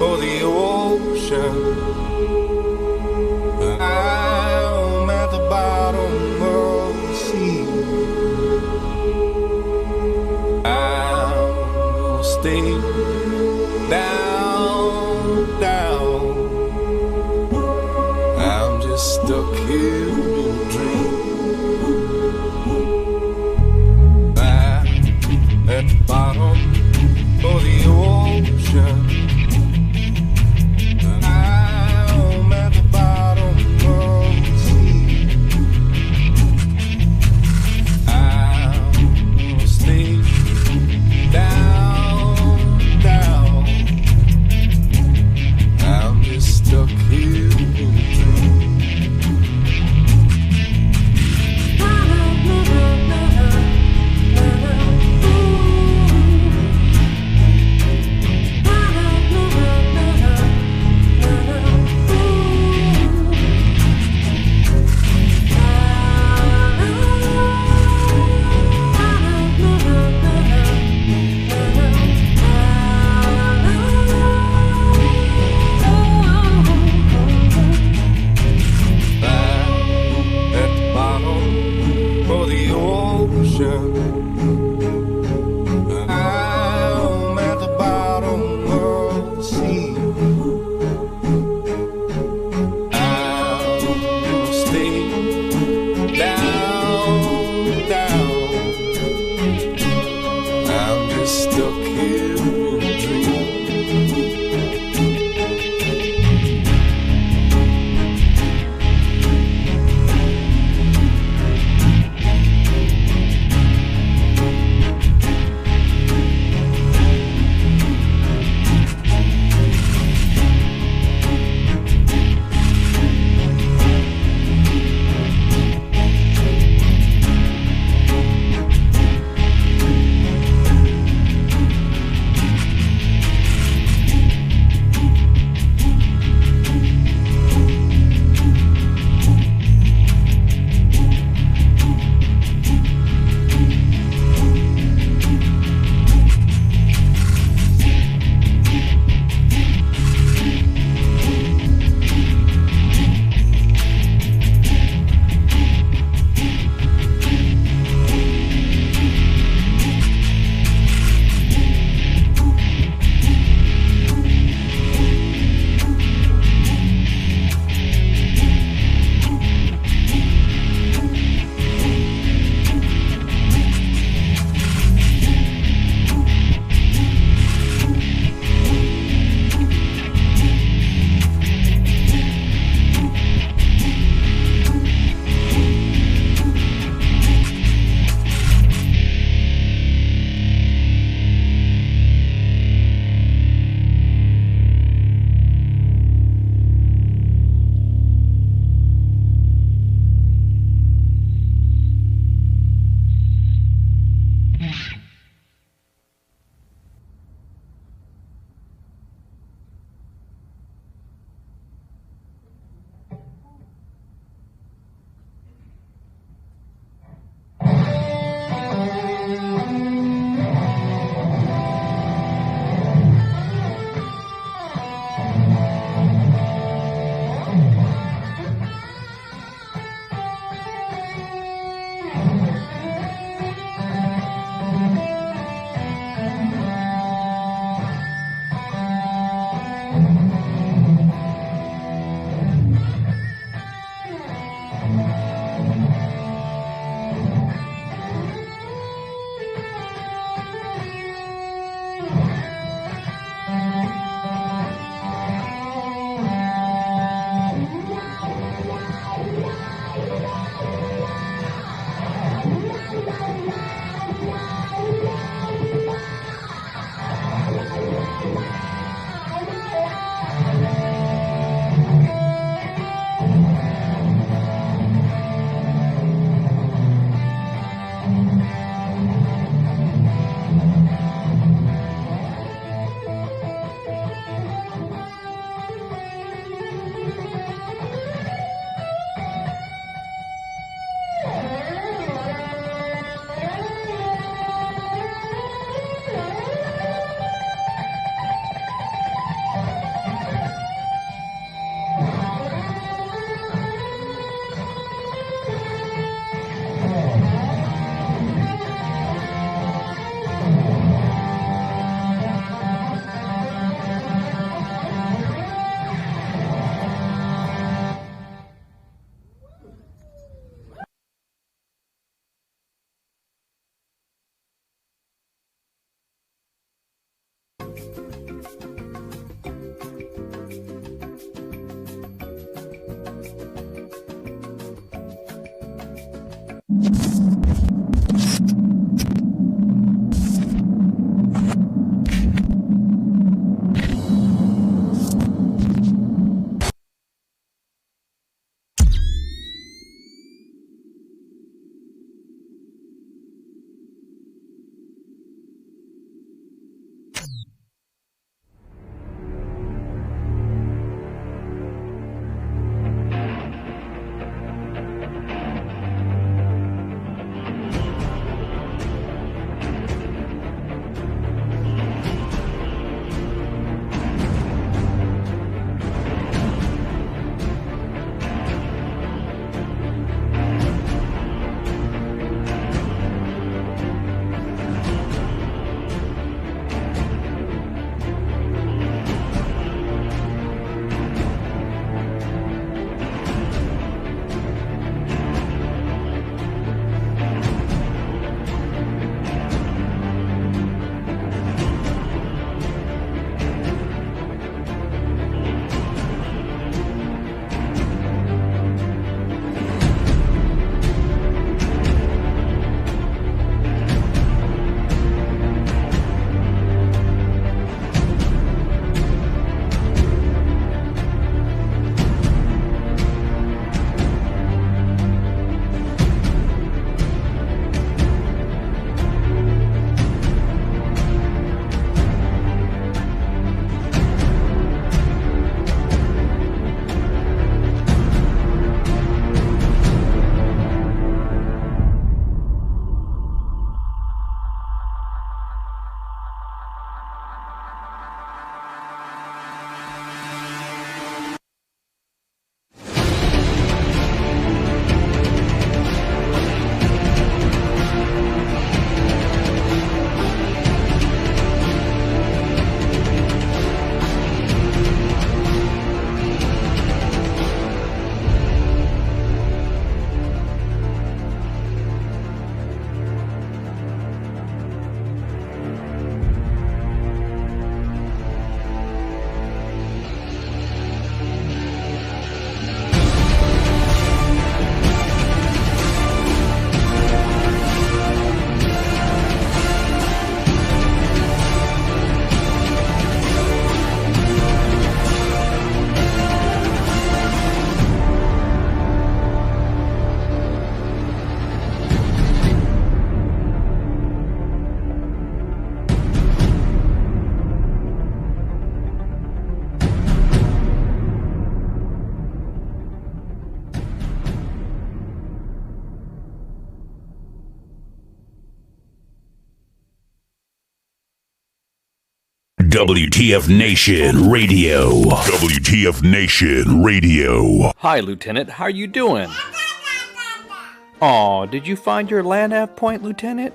or the ocean. I'm at the bottom of the sea. I'm gonna stay down, down. I'm just stuck here in a dream. I'm at the bottom of the ocean. I'm at the bottom of the sea. I'm gonna stay down, down. I'm just stuck here in a dream. WTF Nation Radio. WTF Nation Radio. Hi, Lieutenant. How are you doing? Aw, did you find your land nav point, Lieutenant?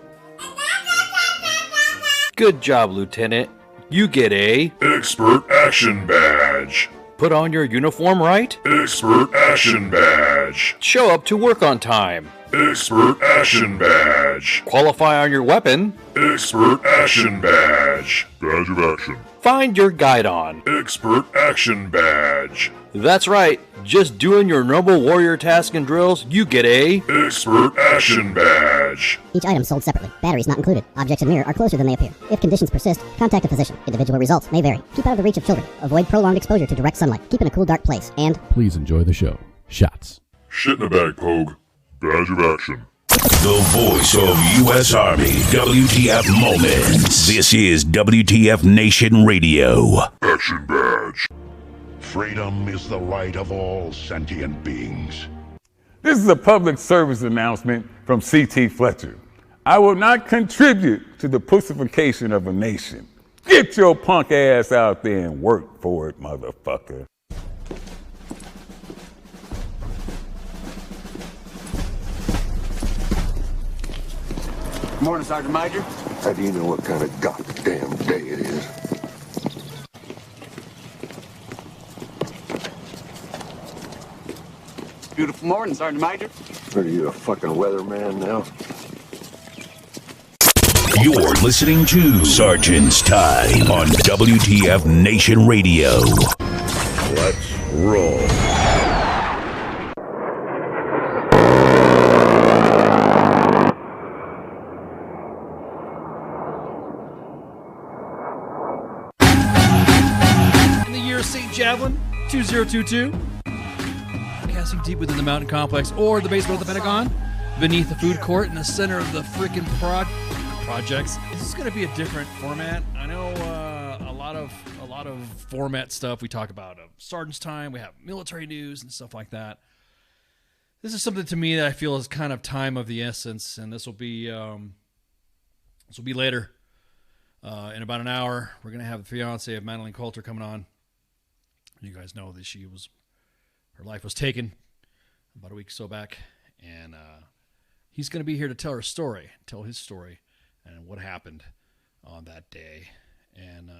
Good job, Lieutenant. You get a Expert Action Badge. Put on your uniform right. Expert Action Badge. Show up to work on time. Expert Action Badge. Qualify on your weapon. Expert Action Badge. Badge of Action. Find your guidon. Expert Action Badge. That's right. Just doing your noble warrior task and drills, you get a Expert Action Badge. Each item sold separately. Batteries not included. Objects in mirror are closer than they appear. If conditions persist, contact a physician. Individual results may vary. Keep out of the reach of children. Avoid prolonged exposure to direct sunlight. Keep in a cool, dark place. And please enjoy the show. Shots. Shit in a bag, Pogue. Badge of Action. The voice of U.S. Army. WTF Moments. This is WTF Nation Radio. Action Badge. Freedom is the right of all sentient beings. This is a public service announcement from C.T. Fletcher. I will not contribute to the pussification of a nation. Get your punk ass out there and work for it, motherfucker. Morning, Sergeant Major. How do you know what kind of goddamn day it is? Beautiful morning, Sergeant Major. Are you a fucking weatherman now? You're listening to Sergeant's Time on WTF Nation Radio. Let's roll. Javelin 2022. Casting deep within the mountain complex or the basement of the Pentagon, beneath the food court in the center of the freaking projects. This is going to be a different format. I know a lot of format stuff we talk about. Sergeant's time, we have military news and stuff like that. This is something to me that I feel is kind of time of the essence, and this will be later. In about an hour, we're going to have the fiancé of Madalyn Coulter coming on. You guys know that her life was taken about a week or so back, and he's going to be here to tell his story, and what happened on that day. And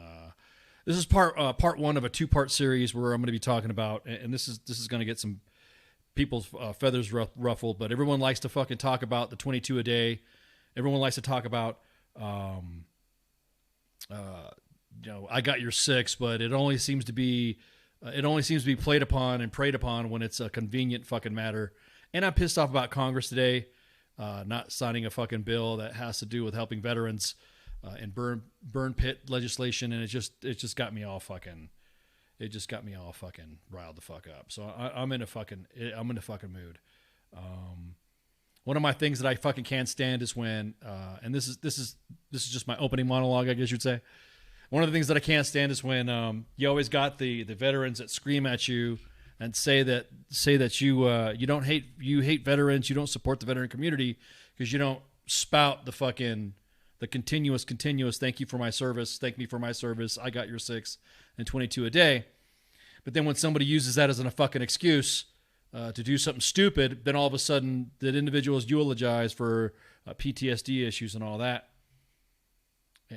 this is part one of a two-part series where I'm going to be talking about, and this is going to get some people's feathers ruffled, but everyone likes to fucking talk about the 22 a day. Everyone likes to talk about, I got your 6, but it only seems to be played upon and preyed upon when it's a convenient fucking matter. And I'm pissed off about Congress today, not signing a fucking bill that has to do with helping veterans and burn pit legislation, and it just got me all fucking. It just got me all fucking riled the fuck up. So I'm in a fucking mood. One of my things that I fucking can't stand is when, and this is just my opening monologue, I guess you'd say. One of the things that I can't stand is when you always got the veterans that scream at you and say that you hate veterans, you don't support the veteran community because you don't spout the continuous thank you for my service, thank me for my service, I got your 6 and 22 a day. But then when somebody uses that as a fucking excuse to do something stupid, then all of a sudden that individual is eulogized for PTSD issues and all that.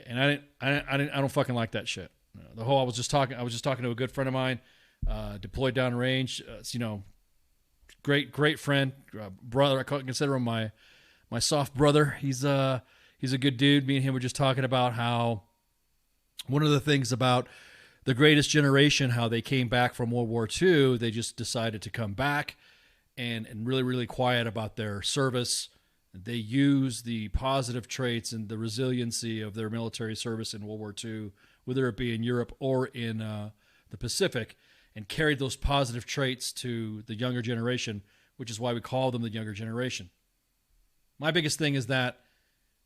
And I don't fucking like that shit. I was just talking to a good friend of mine, deployed down range. Great friend, brother. I consider him my soft brother. He's a good dude. Me and him were just talking about how one of the things about the greatest generation, how they came back from World War II, they just decided to come back and really, really quiet about their service. They use the positive traits and the resiliency of their military service in World War II, whether it be in Europe or in the Pacific, and carried those positive traits to the younger generation, which is why we call them the younger generation. My biggest thing is that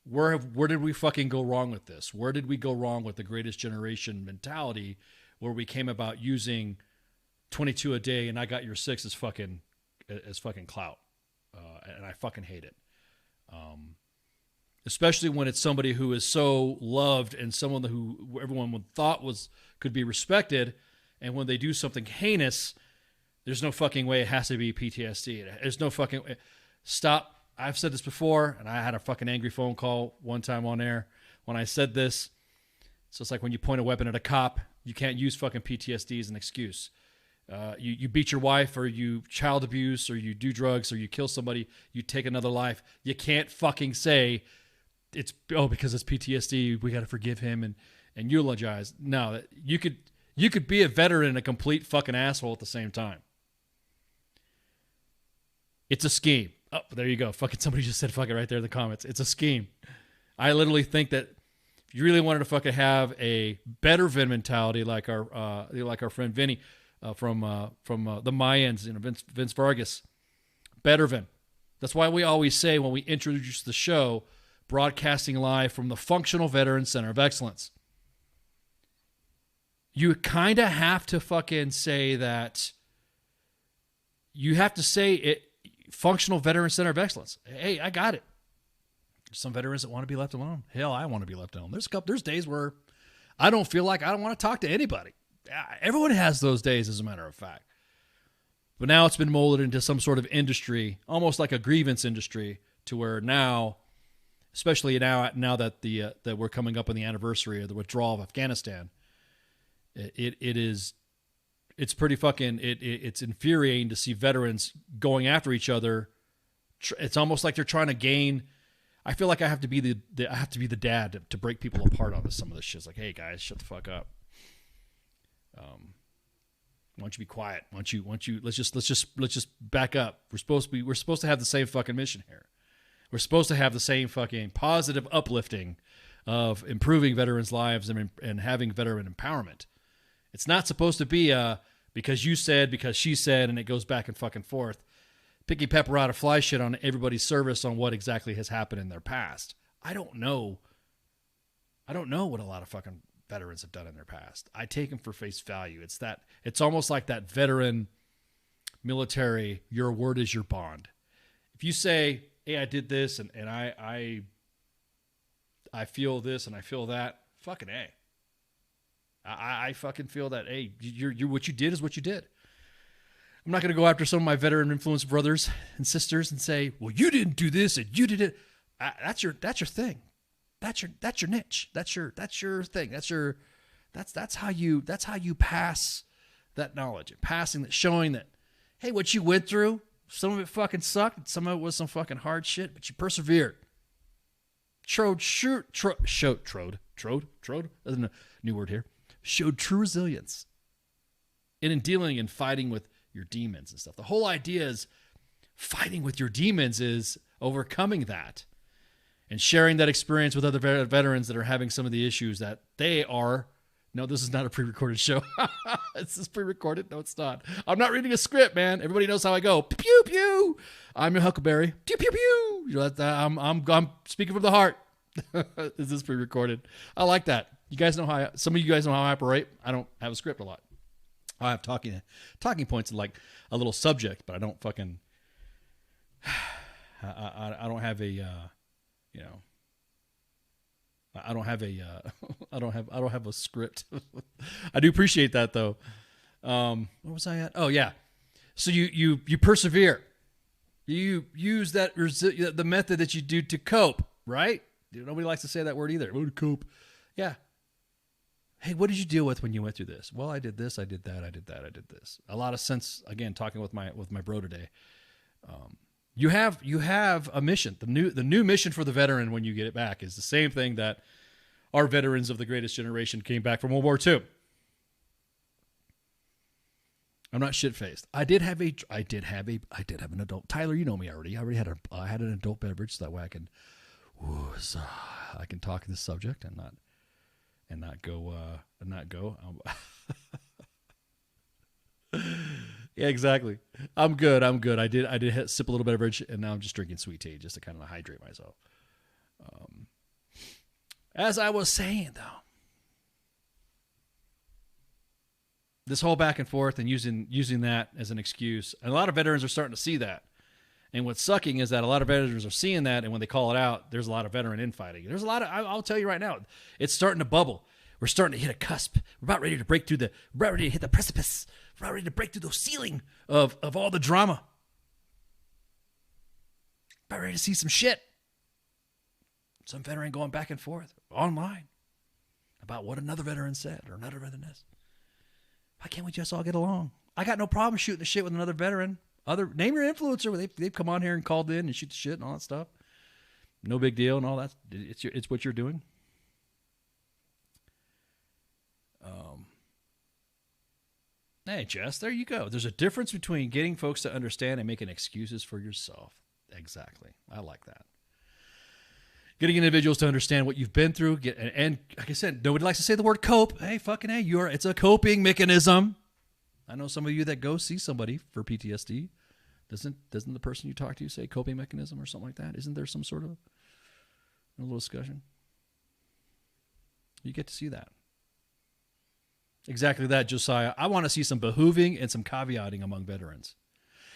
where did we fucking go wrong with this? Where did we go wrong with the greatest generation mentality where we came about using 22 a day and I got your 6 as fucking clout? And I fucking hate it. Especially when it's somebody who is so loved and someone who everyone would thought could be respected, and when they do something heinous, there's no fucking way it has to be PTSD. There's no fucking way. Stop. I've said this before, and I had a fucking angry phone call one time on air when I said this. So it's like when you point a weapon at a cop, you can't use fucking PTSD as an excuse. You beat your wife, or you child abuse, or you do drugs, or you kill somebody, you take another life. You can't fucking say because it's PTSD, we got to forgive him and eulogize. No, you could be a veteran and a complete fucking asshole at the same time. It's a scheme. Oh, there you go. Fucking somebody just said fuck it right there in the comments. It's a scheme. I literally think that if you really wanted to fucking have a better Vin mentality, like our friend Vinny from the Mayans, Vince Vargas, better Vin. That's why we always say when we introduce the show, broadcasting live from the Functional Veteran Center of Excellence. You kind of have to fucking say that. You have to say it. Functional Veteran Center of Excellence. Hey, I got it. There's some veterans that want to be left alone. Hell, I want to be left alone. There's days where I don't feel like I don't want to talk to anybody. Everyone has those days, as a matter of fact. But now it's been molded into some sort of industry, almost like a grievance industry, to where now, especially now that that we're coming up on the anniversary of the withdrawal of Afghanistan, it's pretty fucking, it's infuriating to see veterans going after each other. It's almost like they're trying to gain. I feel like I have to be the dad to break people apart on some of this shit. It's like, hey guys, shut the fuck up. Why don't you be quiet? Why don't you let's just back up. We're supposed to have the same fucking mission here. We're supposed to have the same fucking positive uplifting of improving veterans' lives and having veteran empowerment. It's not supposed to be because you said, because she said, and it goes back and fucking forth. Picky pepper out of fly shit on everybody's service on what exactly has happened in their past. I don't know what a lot of fucking veterans have done in their past. I take them for face value. It's almost like that veteran military, your word is your bond. If you say, hey, I did this and I feel this and I feel that, fucking A. I fucking feel that, hey, you're what you did is what you did. I'm not going to go after some of my veteran influence brothers and sisters and say, well, you didn't do this and you did it. That's your thing. That's your niche. That's your thing. That's how you pass that knowledge and passing that, showing that, hey, what you went through, some of it fucking sucked. Some of it was some fucking hard shit, but you persevered. Trode, that's a new word here. Showed true resilience. And in dealing and fighting with your demons and stuff. The whole idea is fighting with your demons is overcoming that and sharing that experience with other veterans that are having some of the issues that they are. No, this is not a pre-recorded show. This is pre-recorded. No, it's not. I'm not reading a script, man. Everybody knows how I go. Pew, pew, pew. I'm your Huckleberry. Pew, pew, pew. You know, I'm speaking from the heart. Is this pre-recorded? I like that. You guys know how some of you guys know how I operate. I don't have a script a lot. I have talking points and like a little subject, but I don't fucking. I don't have a, I don't have a, I don't have a script. I do appreciate that though. Where was I at? Oh yeah. So you persevere. You use the method that you do to cope, right? Nobody likes to say that word either. Oh, to cope. Yeah. Hey, what did you deal with when you went through this? Well, I did this, I did that, I did that, I did this. A lot of sense, again, talking with my bro today. You have a mission. The new mission for the veteran when you get it back is the same thing that our veterans of the greatest generation came back from World War II. I'm not shit-faced. I did have an adult. Tyler, you know me already. I had an adult beverage so that way I can talk this subject and not go. Yeah, exactly. I'm good. I did sip a little beverage, and now I'm just drinking sweet tea just to kind of hydrate myself. As I was saying, though, this whole back and forth and using that as an excuse, and a lot of veterans are starting to see that. And what's sucking is that a lot of veterans are seeing that, and when they call it out, there's a lot of veteran infighting. There's a lot of, I'll tell you right now, it's starting to bubble. We're starting to hit a cusp. We're about ready to break through we're about ready to hit the precipice. We're about ready to break through the ceiling of all the drama. About ready to see some shit. Some veteran going back and forth online about what another veteran said or another veteran is. Why can't we just all get along? I got no problem shooting the shit with another veteran. Name your influencer. They've come on here and called in and shoot the shit and all that stuff. No big deal and all that. It's what you're doing. Hey, Jess, there you go. There's a difference between getting folks to understand and making excuses for yourself. Exactly. I like that. Getting individuals to understand what you've been through. And like I said, nobody likes to say the word cope. Hey, fucking hey, it's a coping mechanism. I know some of you that go see somebody for PTSD. Doesn't the person you talk to say coping mechanism or something like that? Isn't there some sort of a little discussion? You get to see that. Exactly that, Josiah. I want to see some behooving and some caveating among veterans.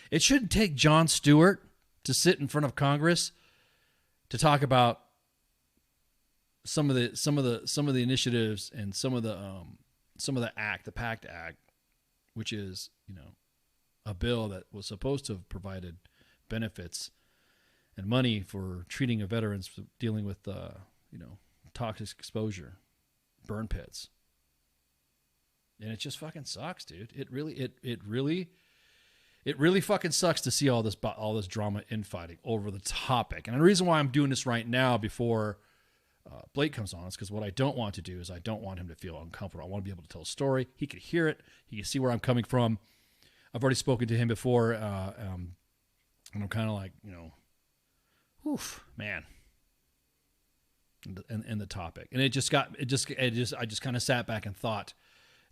It shouldn't take Jon Stewart to sit in front of Congress to talk about some of the initiatives and some of the PACT Act, which is, a bill that was supposed to have provided benefits and money for treating of veterans dealing with, toxic exposure, burn pits. And it just fucking sucks, dude. It really fucking sucks to see all this drama infighting over the topic. And the reason why I'm doing this right now before Blake comes on is because what I don't want to do is I don't want him to feel uncomfortable. I want to be able to tell a story. He can hear it. He can see where I'm coming from. I've already spoken to him before, and I'm kind of like, oof, man. And the topic, and I just kind of sat back and thought,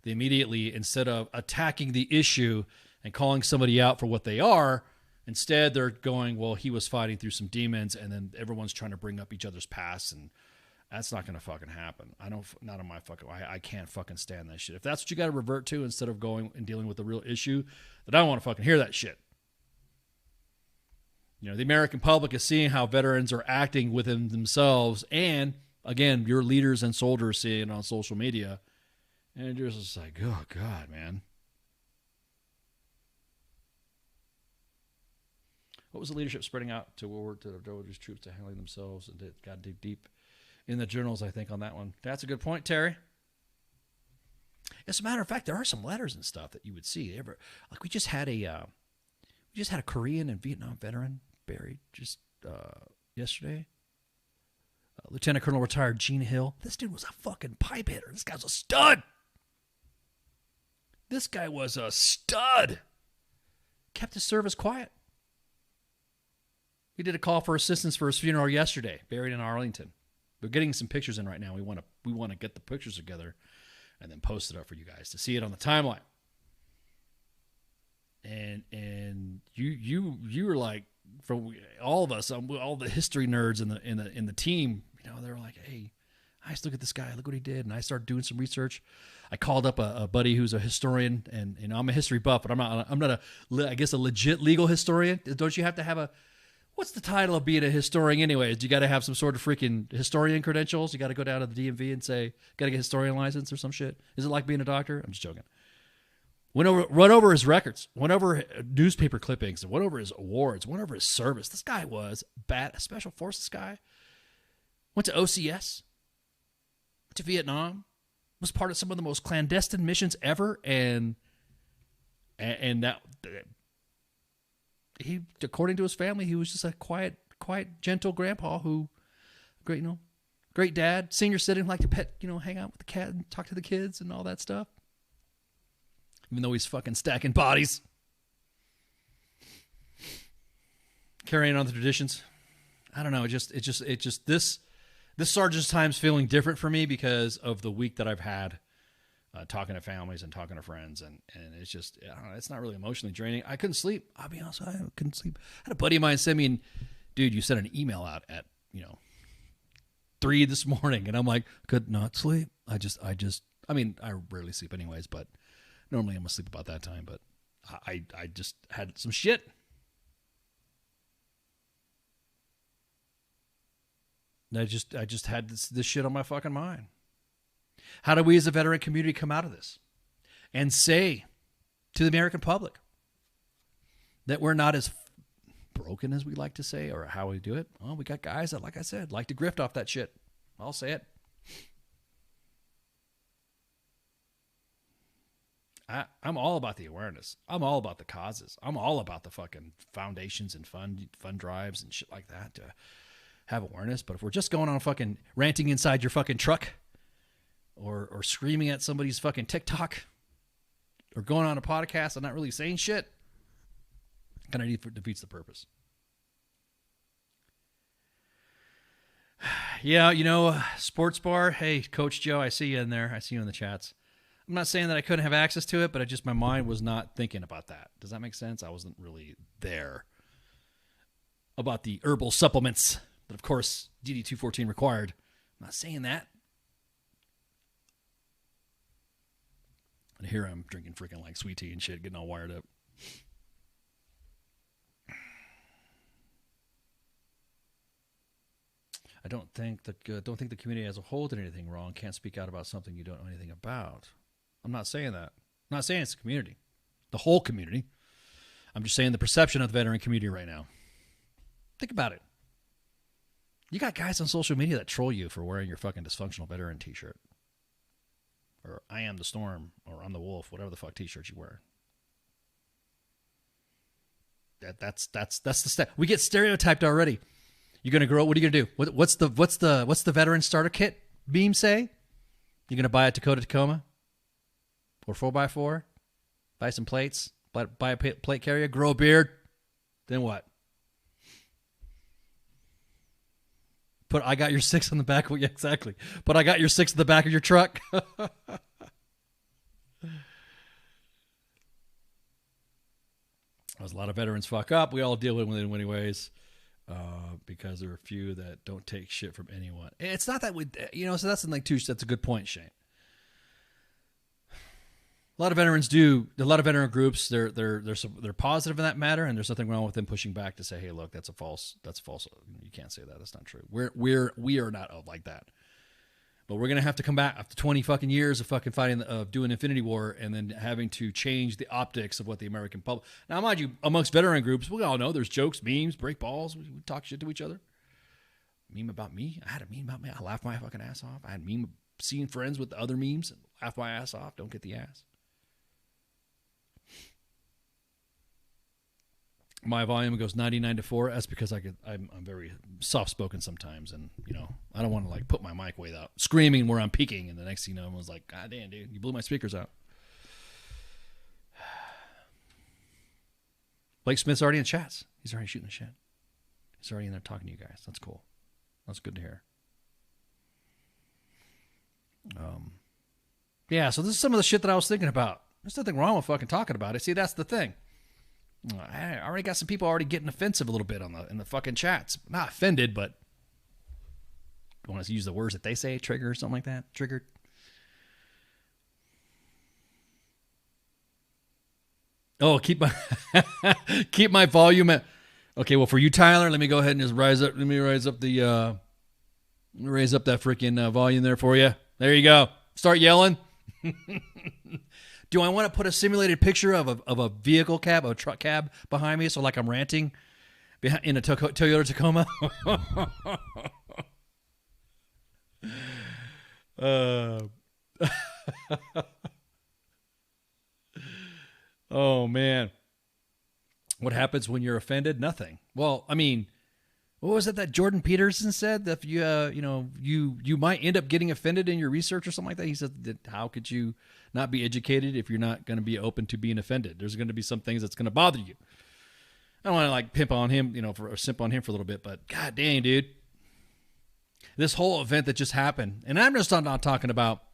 they immediately, instead of attacking the issue and calling somebody out for what they are, instead they're going, well, he was fighting through some demons, and then everyone's trying to bring up each other's past, and that's not going to fucking happen. Not on my fucking, I can't fucking stand that shit. If that's what you got to revert to instead of going and dealing with the real issue, then I don't want to fucking hear that shit. You know, the American public is seeing how veterans are acting within themselves, and again, your leaders and soldiers see it on social media, and you're just like, oh God, man. What was the leadership spreading out to war to these troops to handling themselves, and it got deep in the journals, I think, on that one. That's a good point, Terry. As a matter of fact, there are some letters and stuff that you would see. Like we just had a Korean and Vietnam veteran buried just yesterday. Lieutenant Colonel retired Gene Hill. This dude was a fucking pipe hitter. This guy's a stud. This guy was a stud. Kept his service quiet. We did a call for assistance for his funeral yesterday, buried in Arlington. We're getting some pictures in right now. We want to get the pictures together and then post it up for you guys to see it on the timeline. And you were like, from all of us, all the history nerds in the team, you know, they were like, hey, I look at this guy, look what he did, and I started doing some research. I called up a buddy who's a historian, and you know, I'm a history buff, but I'm not I guess a legit legal historian. Don't you have to have a What's the title of being a historian anyways? You got to have some sort of freaking historian credentials? You got to go down to the DMV and say, got to get a historian license or some shit? Is it like being a doctor? I'm just joking. Run over his records, went over newspaper clippings, went over his awards, went over his service. This guy was a special forces guy. Went to OCS, went to Vietnam, was part of some of the most clandestine missions ever, and that he, according to his family, he was just a quiet, gentle grandpa who, great dad, senior citizen, liked to hang out with the cat and talk to the kids and all that stuff. Even though he's fucking stacking bodies. Carrying on the traditions. I don't know. This Sergeant's Time's feeling different for me because of the week that I've had talking to families and talking to friends. And it's just, I don't know, it's not really emotionally draining. I couldn't sleep. I'll be honest, I couldn't sleep. I had a buddy of mine send me, dude, you sent an email out at, 3 this morning. And I'm like, could not sleep. I rarely sleep anyways, but normally I'm asleep about that time, but I just had some shit. I just had this shit on my fucking mind. How do we as a veteran community come out of this and say to the American public that we're not as broken as we like to say, or how we do it? Well, we got guys that, like I said, like to grift off that shit. I'll say it. I'm all about the awareness. I'm all about the causes. I'm all about the fucking foundations and fund drives and shit like that to have awareness. But if we're just going on fucking ranting inside your fucking truck or screaming at somebody's fucking TikTok or going on a podcast and not really saying shit, kind of defeats the purpose. Yeah, sports bar. Hey, Coach Joe, I see you in there. I see you in the chats. I'm not saying that I couldn't have access to it, but my mind was not thinking about that. Does that make sense? I wasn't really there about the herbal supplements that, of course, DD-214 required. I'm not saying that. And here I'm drinking freaking like sweet tea and shit, getting all wired up. I don't think the community as a whole did anything wrong. Can't speak out about something you don't know anything about. I'm not saying that. I'm not saying it's the community, the whole community. I'm just saying the perception of the veteran community right now. Think about it. You got guys on social media that troll you for wearing your fucking dysfunctional veteran t-shirt. Or I am the storm, or I'm the wolf, whatever the fuck t-shirt you wear. That's the step. We get stereotyped already. You're gonna grow. What are you gonna do? What's the veteran starter kit beam say? You're gonna buy a Tacoma or 4x4, buy some plates, buy a plate carrier, grow a beard. Then what? Put I got your 6 on the back. Yeah, exactly. But I got your 6 in the back of your truck. There's a lot of veterans fuck up. We all deal with them anyways, because there are a few that don't take shit from anyone. And it's not that we, so that's like that's a good point, Shane. A lot of veterans do. A lot of veteran groups, they're positive in that matter, and there's nothing wrong with them pushing back to say, "Hey, look, that's false. You can't say that. That's not true. We are not like that." But we're gonna have to come back after 20 fucking years of fucking fighting, of doing Infinity War, and then having to change the optics of what the American public. Now, mind you, amongst veteran groups, we all know there's jokes, memes, break balls. We talk shit to each other. Meme about me. I had a meme about me. I laughed my fucking ass off. I had a meme of seeing friends with the other memes and laughed my ass off. Don't get the ass. My volume goes 99 to 4. That's because I'm very soft-spoken sometimes, and I don't want to like put my mic way out, screaming where I'm peaking, and the next thing you know, everyone's like, "God damn, dude, you blew my speakers out." Blake Smith's already in chats. He's already shooting the shit. He's already in there talking to you guys. That's cool. That's good to hear. Yeah. So this is some of the shit that I was thinking about. There's nothing wrong with fucking talking about it. See, that's the thing. I already got some people already getting offensive a little bit in the fucking chats. Not offended, but want us to use the words that they say, trigger or something like that. Triggered. Oh, keep my volume at. Okay, well for you, Tyler, let me go ahead and just raise up that freaking volume there for you. There you go. Start yelling. Do I want to put a simulated picture of a vehicle cab, a truck cab behind me, so like I'm ranting in a Toyota Tacoma? Oh man, what happens when you're offended? Nothing. Well, I mean, what was it that Jordan Peterson said? That you might end up getting offended in your research or something like that. He said that how could you not be educated if you're not going to be open to being offended? There's going to be some things that's going to bother you. I don't want to like pimp on him, or simp on him for a little bit, but god dang, dude, this whole event that just happened, and I'm just not talking about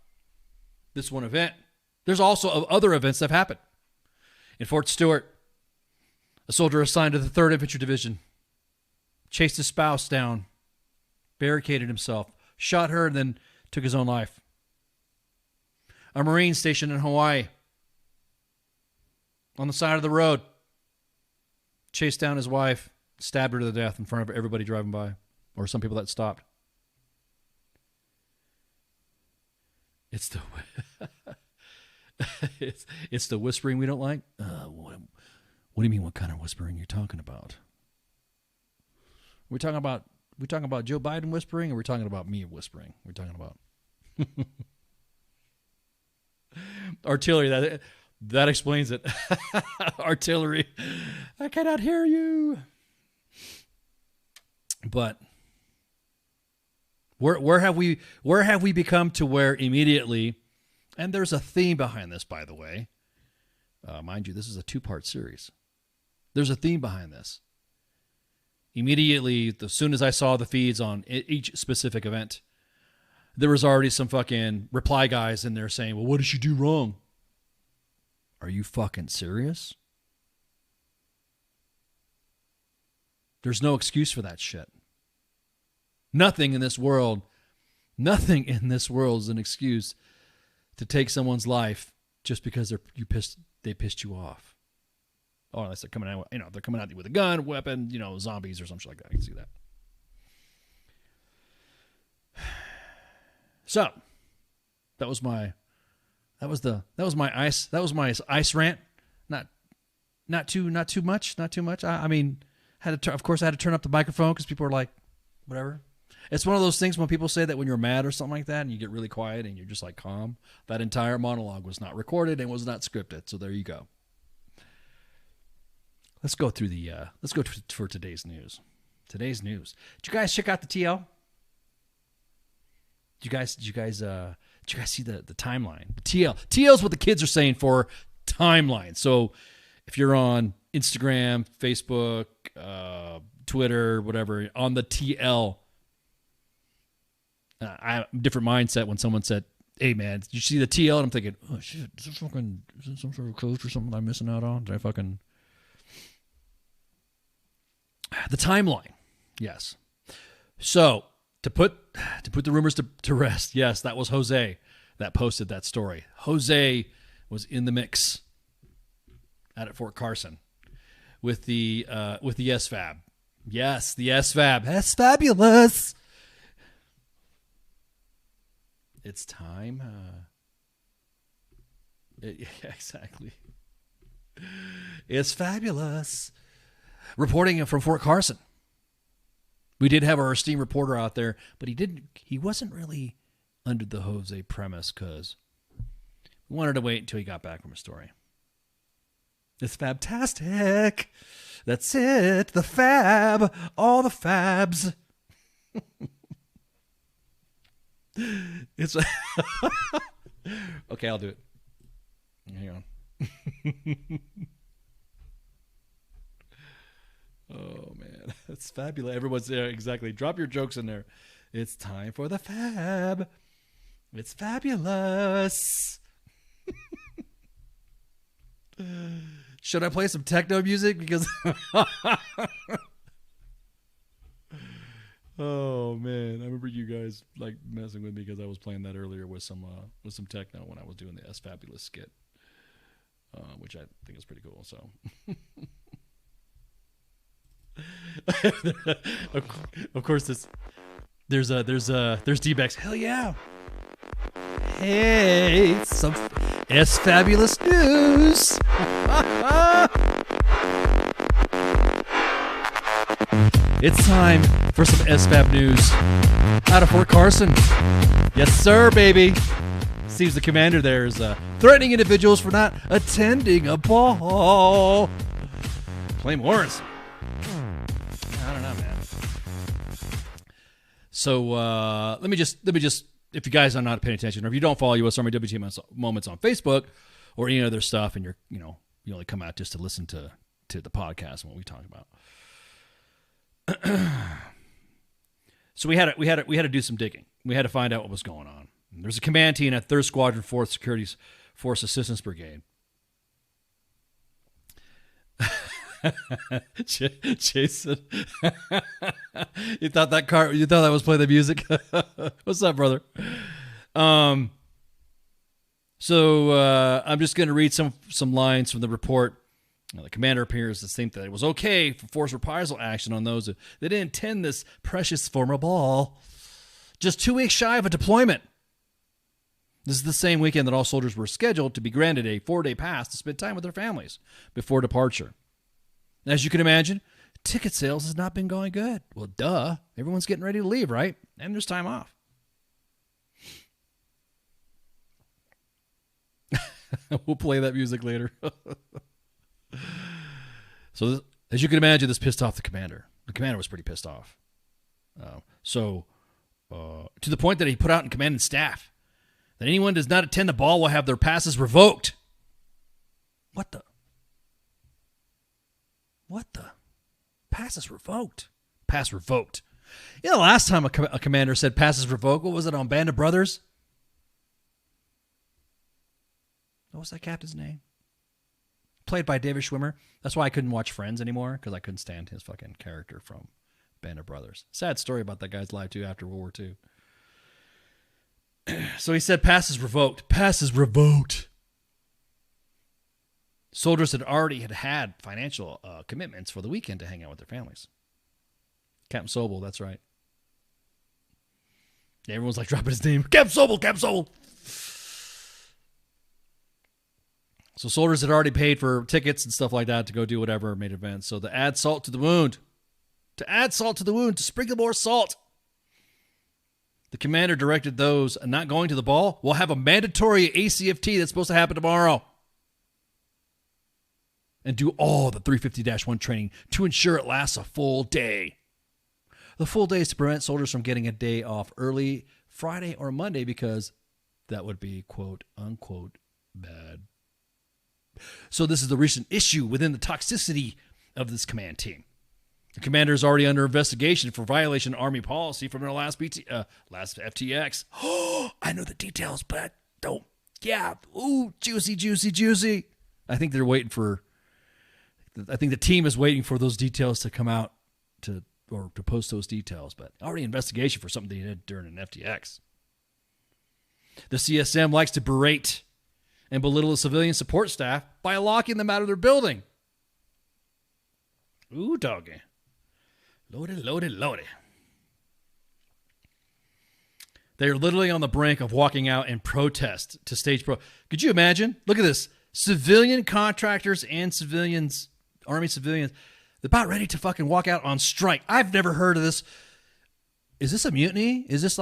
this one event. There's also other events that have happened. In Fort Stewart, a soldier assigned to the 3rd Infantry Division chased his spouse down, barricaded himself, shot her, and then took his own life. A Marine stationed in Hawaii, on the side of the road, chased down his wife, stabbed her to death in front of everybody driving by, or some people that stopped. It's the it's the whispering we don't like. What do you mean? What kind of whispering you're talking about? We talking about Joe Biden whispering, or we're talking about me whispering? We're talking about artillery. That explains it. Artillery. I cannot hear you. But where have we become to where immediately? And there's a theme behind this, by the way. Mind you, this is a 2-part series. There's a theme behind this. Immediately, as soon as I saw the feeds on each specific event, there was already some fucking reply guys in there saying, well, what did she do wrong? Are you fucking serious? There's no excuse for that shit. Nothing in this world is an excuse to take someone's life just because they pissed you off. Oh, unless they're coming out, they're coming at you with a gun, weapon, zombies or something like that. I can see that. So, that was my ice rant. Not too much. I mean, of course I had to turn up the microphone because people were like, whatever. It's one of those things when people say that when you're mad or something like that and you get really quiet and you're just like calm. That entire monologue was not recorded and was not scripted. So there you go. Let's go through for today's news. Did you guys check out the TL? Did you guys see the timeline? TL is what the kids are saying for timeline. So if you're on Instagram, Facebook, Twitter, whatever, on the TL, I have a different mindset when someone said, hey man, did you see the TL? And I'm thinking, oh shit, is it some sort of coach or something I'm missing out on? Did I fucking The timeline. Yes. So to put the rumors to rest, yes, that was Jose that posted that story. Jose was in the mix at Fort Carson with the SFAB. Yes, the SFAB. That's fabulous. It's time. Yeah, exactly. It's fabulous. Reporting from Fort Carson. We did have our esteemed reporter out there, but he wasn't really under the Jose premise because we wanted to wait until he got back from his story. It's fabtastic. That's it. The fab. All the fabs. It's okay, I'll do it. Hang on. Oh, man. That's fabulous. Everyone's there. Exactly. Drop your jokes in there. It's time for the fab. It's fabulous. Should I play some techno music? Because oh, man. I remember you guys like messing with me because I was playing that earlier with some techno when I was doing the S Fabulous skit, which I think is pretty cool. So of course, there's D-Backs. Hell yeah! Hey, some S Fabulous news. It's time for some SFAB news out of Fort Carson. Yes, sir, baby. Seems the commander there is threatening individuals for not attending a ball. Claim warrants. I don't know, man. So let me just, if you guys are not paying attention, or if you don't follow U.S. Army WT Moments on Facebook or any other stuff, and you only come out just to listen to the podcast and what we talk about. So we had to do some digging. We had to find out what was going on. And there's a command team at 3rd Squadron 4th Security Force Assistance Brigade. Jason, you thought that was playing the music? What's up, brother? So I'm just going to read some lines from the report. Now, the commander appears to think that it was okay for force reprisal action on those that didn't attend this precious former ball. Just 2 weeks shy of a deployment. This is the same weekend that all soldiers were scheduled to be granted a 4-day pass to spend time with their families before departure. As you can imagine, ticket sales has not been going good. Well, duh. Everyone's getting ready to leave, right? And there's time off. We'll play that music later. So, as you can imagine, this pissed off the commander. The commander was pretty pissed off. To the point that he put out in command and staff that anyone does not attend the ball will have their passes revoked. What the? Passes revoked. Pass revoked. You know, the last time a commander said passes revoked, what was it on Band of Brothers? What was that captain's name? Played by David Schwimmer. That's why I couldn't watch Friends anymore, because I couldn't stand his fucking character from Band of Brothers. Sad story about that guy's life, too, after World War II. So he said passes revoked. Passes revoked. Soldiers had already had financial commitments for the weekend to hang out with their families. Captain Sobel, that's right. Yeah, everyone's like dropping his name. Captain Sobel, Captain Sobel. So soldiers had already paid for tickets and stuff like that to go do whatever, made events. So to add salt to the wound, to sprinkle more salt, the commander directed those not going to the ball will have a mandatory ACFT that's supposed to happen tomorrow. And do all the 350-1 training to ensure it lasts a full day. The full day is to prevent soldiers from getting a day off early Friday or Monday because that would be, quote, unquote, bad. So this is the recent issue within the toxicity of this command team. The commander is already under investigation for violation of Army policy from their last FTX. Oh, I know the details, but I don't. Yeah. Ooh, juicy, juicy, juicy. I think the team is waiting for those details to come out to post those details, but already investigation for something they did during an FTX. The CSM likes to berate and belittle the civilian support staff by locking them out of their building. Ooh, doggy. Lordy. They are literally on the brink of walking out in protest to stage pro. Could you imagine? Look at this. Civilian contractors and civilians, Army civilians, they're about ready to fucking walk out on strike. I've never heard of this. Is this a mutiny? Is this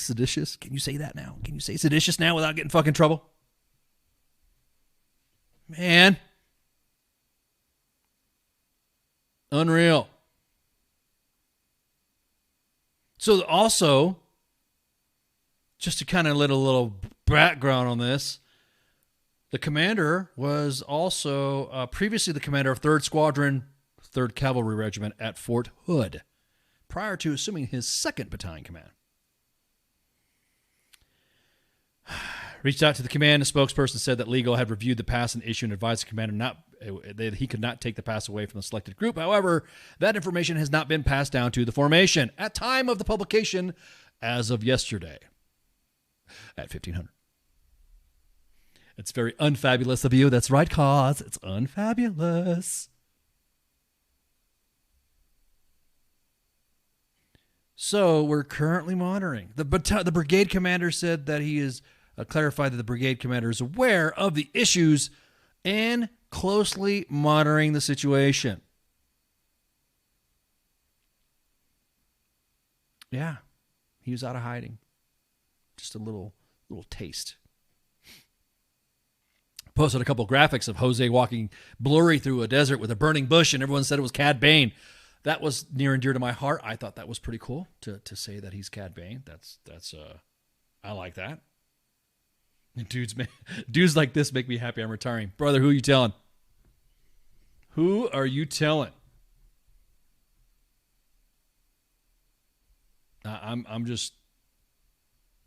seditious? Can you say that now? Can you say seditious now without getting fucking trouble? Man. Unreal. So also, just to kind of let a little background on this, the commander was also previously the commander of 3rd Squadron, 3rd Cavalry Regiment at Fort Hood, prior to assuming his 2nd Battalion command. Reached out to the command. A spokesperson said that legal had reviewed the pass and issued and advised the commander that he could not take the pass away from the selected group. However, that information has not been passed down to the formation at time of the publication as of yesterday at 1500. It's very unfabulous of you. That's right, cause it's unfabulous. So we're currently monitoring. The brigade commander said that he is clarified that the brigade commander is aware of the issues and closely monitoring the situation. Yeah, he was out of hiding. Just a little taste. Posted a couple graphics of Jose walking blurry through a desert with a burning bush, and everyone said it was Cad Bane. That was near and dear to my heart. I thought that was pretty cool to say that he's Cad Bane. That's I like that. And dudes like this make me happy. I'm retiring. Brother, who are you telling? Who are you telling? I'm just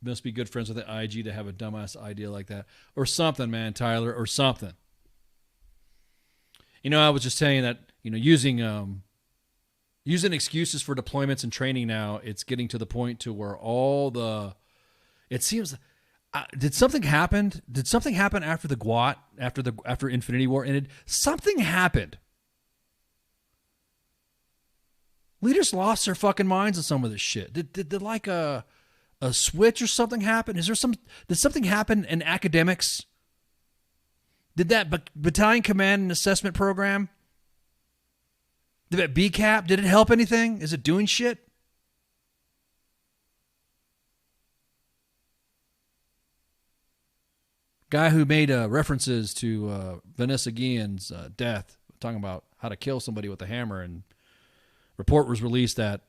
must be good friends with the IG to have a dumbass idea like that. Or something, man, Tyler, or something. You know, I was just saying that, you know, using excuses for deployments and training now, it's getting to the point to where it seems, did something happen? Did something happen after the GWOT, after Infinity War ended? Something happened. Leaders lost their fucking minds on some of this shit. Did like a switch or something happen? Did something happen in academics? Did that battalion command and assessment program, did that BCAP, did it help anything? Is it doing shit? Guy who made references to Vanessa Guillen's death, talking about how to kill somebody with a hammer, and report was released that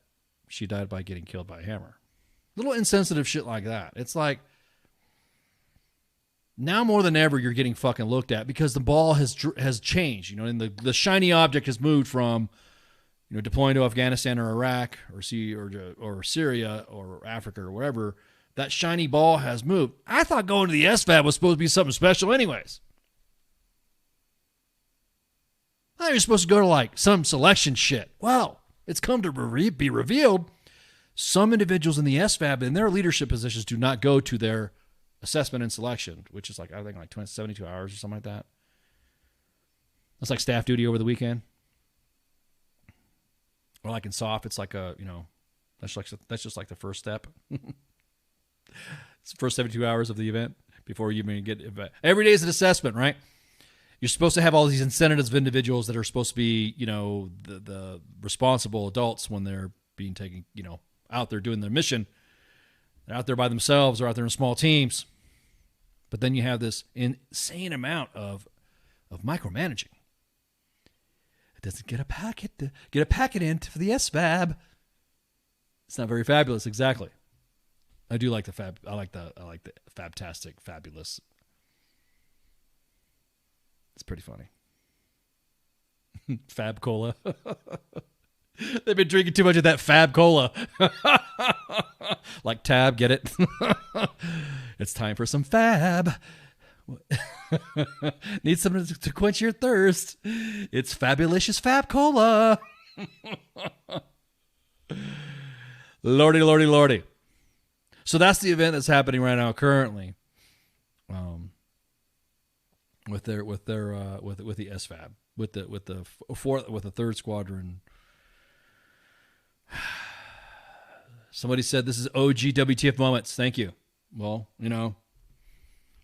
she died by getting killed by a hammer. Little insensitive shit like that. It's like, now more than ever, you're getting fucking looked at because the ball has changed, you know, and the shiny object has moved from, you know, deploying to Afghanistan or Iraq or Syria or Africa or wherever. That shiny ball has moved. I thought going to the SFAB was supposed to be something special anyways. I thought you were supposed to go to like some selection shit. Well, it's come to be revealed some individuals in the SFAB in their leadership positions do not go to their assessment and selection, which is like, I think like 72 hours or something like that. That's like staff duty over the weekend. Or like in SOF, it's like a, you know, that's just like the first step. It's the first 72 hours of the event before you even get every day is an assessment, right? You're supposed to have all these incentives of individuals that are supposed to be, you know, the responsible adults when they're being taken, you know, out there doing their mission. They're out there by themselves or out there in small teams. But then you have this insane amount of micromanaging. It doesn't get a packet in for the SFAB. It's not very fabulous, exactly. I do like the fab. I like the fabtastic, fabulous. It's pretty funny. Fab Cola. They've been drinking too much of that Fab Cola. Like Tab, get it? It's time for some Fab. Need something to quench your thirst. It's Fabulicious Fab Cola. Lordy, lordy, lordy. So that's the event that's happening right now currently. With the SFAB, with the third squadron. Somebody said this is OG WTF moments. Thank you. Well,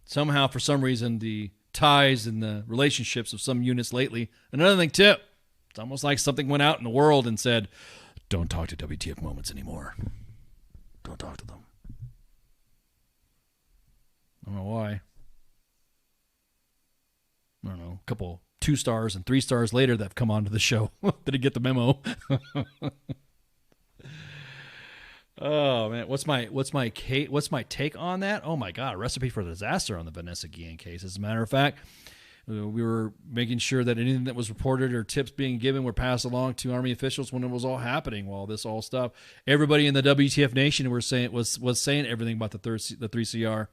somehow for some reason the ties and the relationships of some units lately. Another thing too, it's almost like something went out in the world and said, "Don't talk to WTF moments anymore. Don't talk to them." I don't know why. I don't know. A couple 2 stars and 3 stars later that have come onto the show. Didn't get the memo. Oh man, what's my take on that? Oh my god, recipe for disaster on the Vanessa Guillen case. As a matter of fact, we were making sure that anything that was reported or tips being given were passed along to Army officials when it was all happening. While this all stuff, everybody in the WTF Nation was saying everything about the 3CR.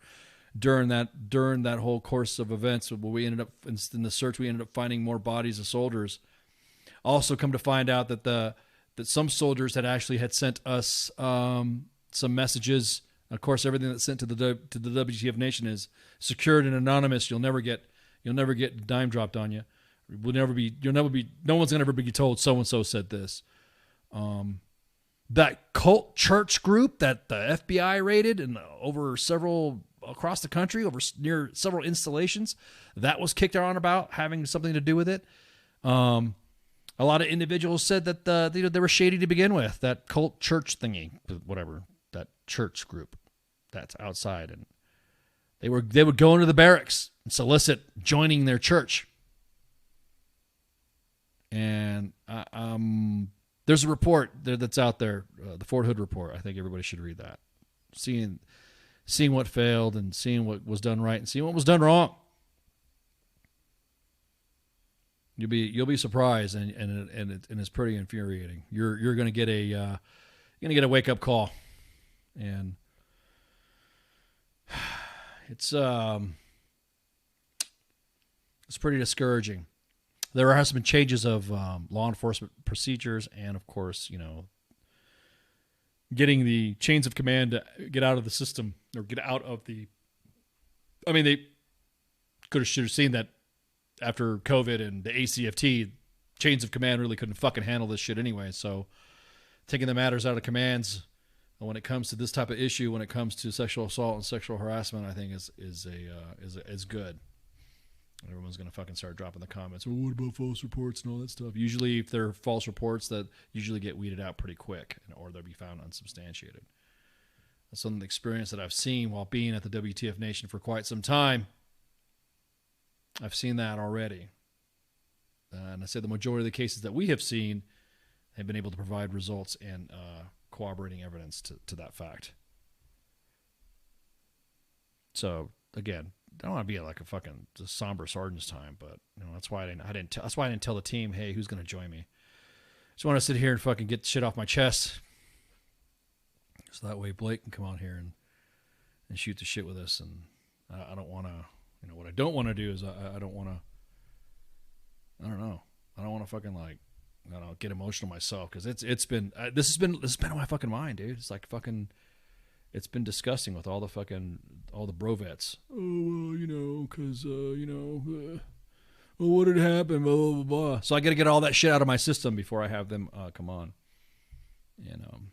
During that whole course of events, we ended up in the search, we ended up finding more bodies of soldiers. Also, come to find out that some soldiers had sent us some messages. Of course, everything that's sent to the WTF Nation is secured and anonymous. You'll never get a dime dropped on you. No one's gonna ever be told so and so said this. That cult church group that the FBI raided and across the country, near several installations, that was kicked around about having something to do with it. A lot of individuals said that they were shady to begin with. That cult church thingy, whatever, that church group that's outside, and they would go into the barracks and solicit joining their church. And there's a report that's out there, the Fort Hood report. I think everybody should read that. Seeing what failed and seeing what was done right and seeing what was done wrong. You'll be surprised, and it's pretty infuriating. You're gonna get a wake up call, and it's pretty discouraging. There has been changes of law enforcement procedures, and of course, getting the chains of command to get out of the system or get out of the. I mean, they should have seen that after COVID and the ACFT, chains of command really couldn't fucking handle this shit anyway. So taking the matters out of commands when it comes to this type of issue, when it comes to sexual assault and sexual harassment, I think is good. Everyone's going to fucking start dropping the comments. Well, what about false reports and all that stuff? Usually if they're false reports, that usually get weeded out pretty quick, or they'll be found unsubstantiated. That's some of the experience that I've seen while being at the WTF Nation for quite some time. I've seen that already. And I said the majority of the cases that we have seen have been able to provide results and corroborating evidence to that fact. So, again, I don't want to be like a fucking somber sergeant's time, but that's why I didn't tell the team, hey, who's going to join me? Just want to sit here and fucking get shit off my chest, so that way Blake can come on here and shoot the shit with us. And I don't want to. What I don't want to do is I don't want to. I don't know. I don't want to fucking get emotional myself, because this has been on my fucking mind, dude. It's like fucking. It's been disgusting with all the bro vets. Oh, well, because, well, what did happen? Blah, blah, blah, blah. So I got to get all that shit out of my system before I have them come on. And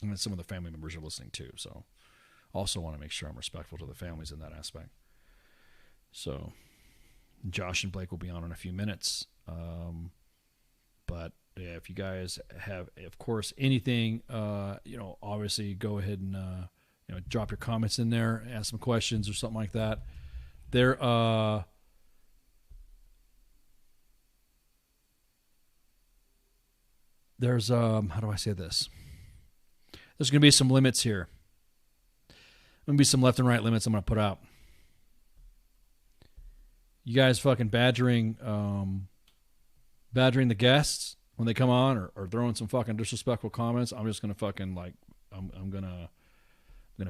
then some of the family members are listening too. So also want to make sure I'm respectful to the families in that aspect. So Josh and Blake will be on in a few minutes. But yeah, if you guys have, of course, anything, obviously go ahead and, drop your comments in there, ask some questions or something like that. There's, how do I say this? There's going to be some limits here. Going to be some left and right limits I'm going to put out. You guys fucking badgering the guests when they come on, or throwing some fucking disrespectful comments, I'm just gonna fucking I'm gonna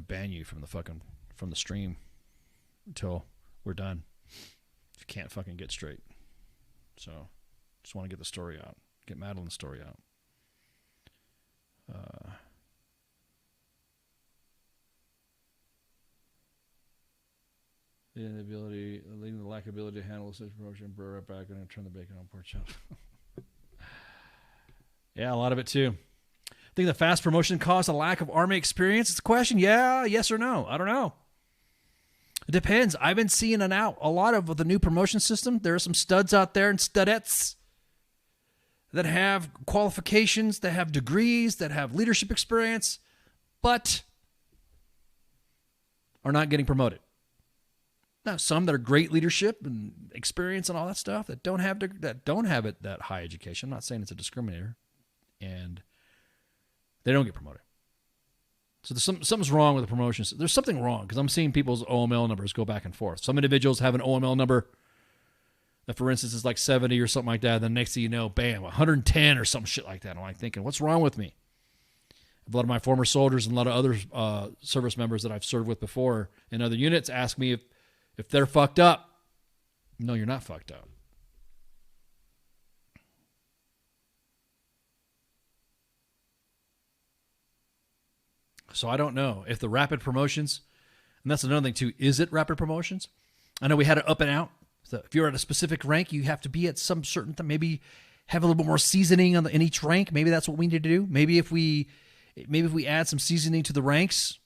ban you from the stream until we're done. If you can't fucking get straight. So Just want to get the story out. Get Madalyn's story out. The inability, leading the lack of ability to handle such promotion, bro, right back and turn the bacon on pork chop. Yeah, a lot of it too. I think the fast promotion caused a lack of Army experience. It's a question. Yeah, yes or no. I don't know. It depends. I've been seeing a lot of the new promotion system. There are some studs out there and studettes that have qualifications, that have degrees, that have leadership experience, but are not getting promoted. Now, some that are great leadership and experience and all that stuff that don't have that high education. I'm not saying it's a discriminator, and they don't get promoted. So there's something's wrong with the promotions. There's something wrong because I'm seeing people's OML numbers go back and forth. Some individuals have an OML number that, for instance, is like 70 or something like that. Then next thing you know, bam, 110 or some shit like that. I'm like thinking, what's wrong with me? A lot of my former soldiers and a lot of other service members that I've served with before in other units ask me if they're fucked up. No, you're not fucked up. So I don't know if the rapid promotions, and that's another thing too, is it rapid promotions? I know we had it up and out. So if you're at a specific rank, you have to be at some certain time, maybe have a little bit more seasoning in each rank. Maybe that's what we need to do. Maybe if we add some seasoning to the ranks,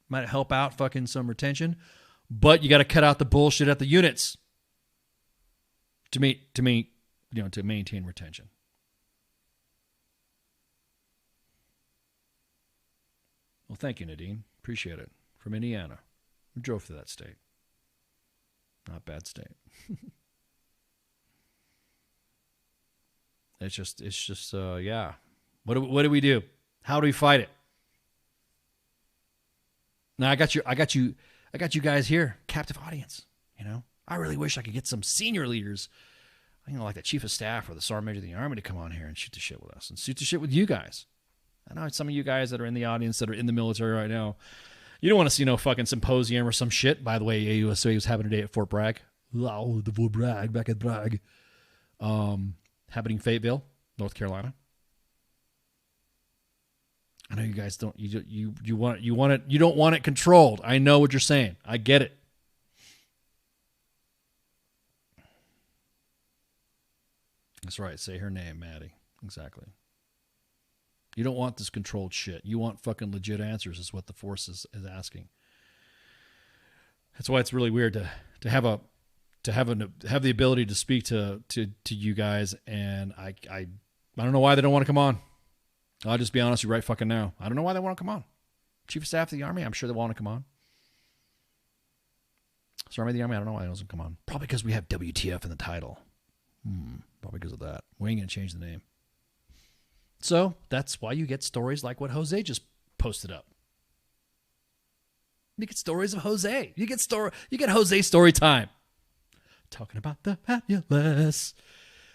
might help out fucking some retention. But you got to cut out the bullshit at the units to maintain retention. Well, thank you, Nadine. Appreciate it. From Indiana. We drove through that state. Not bad state. It's just, yeah. What do we do? How do we fight it? Now I got you guys here, captive audience. You know, I really wish I could get some senior leaders, like the chief of staff or the sergeant major of the Army, to come on here and shoot the shit with us and shoot the shit with you guys. I know some of you guys that are in the audience that are in the military right now, you don't want to see no fucking symposium or some shit. By the way, AUSA was having a day at Fort Bragg. Oh, the Fort Bragg, back at Bragg. Happening in Fayetteville, North Carolina. I know you guys don't you don't want it controlled. I know what you're saying. I get it. That's right. Say her name, Maddie. Exactly. You don't want this controlled shit. You want fucking legit answers is what the force is asking. That's why it's really weird to have the ability to speak to you guys, and I don't know why they don't want to come on. I'll just be honest with you right fucking now. I don't know why they want to come on. Chief of Staff of the Army, I'm sure they want to come on. Army of the Army, I don't know why it doesn't come on. Probably because we have WTF in the title. Probably because of that. We ain't going to change the name. So that's why you get stories like what Jose just posted up. You get stories of Jose. You get Jose story time. Talking about the fabulous.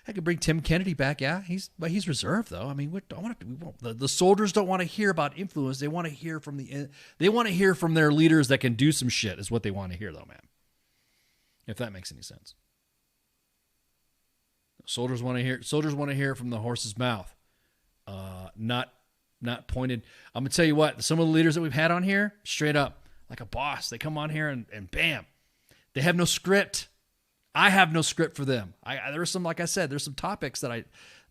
I could bring Tim Kennedy back. Yeah, he's reserved though. I mean, the soldiers don't want to hear about influence. They want to hear from their leaders that can do some shit. Is what they want to hear though, man. If that makes any sense. Soldiers want to hear from the horse's mouth. Not pointed. I'm gonna tell you what. Some of the leaders that we've had on here, straight up like a boss. They come on here and bam, they have no script. I have no script for them. There's some, like I said, there's some topics that I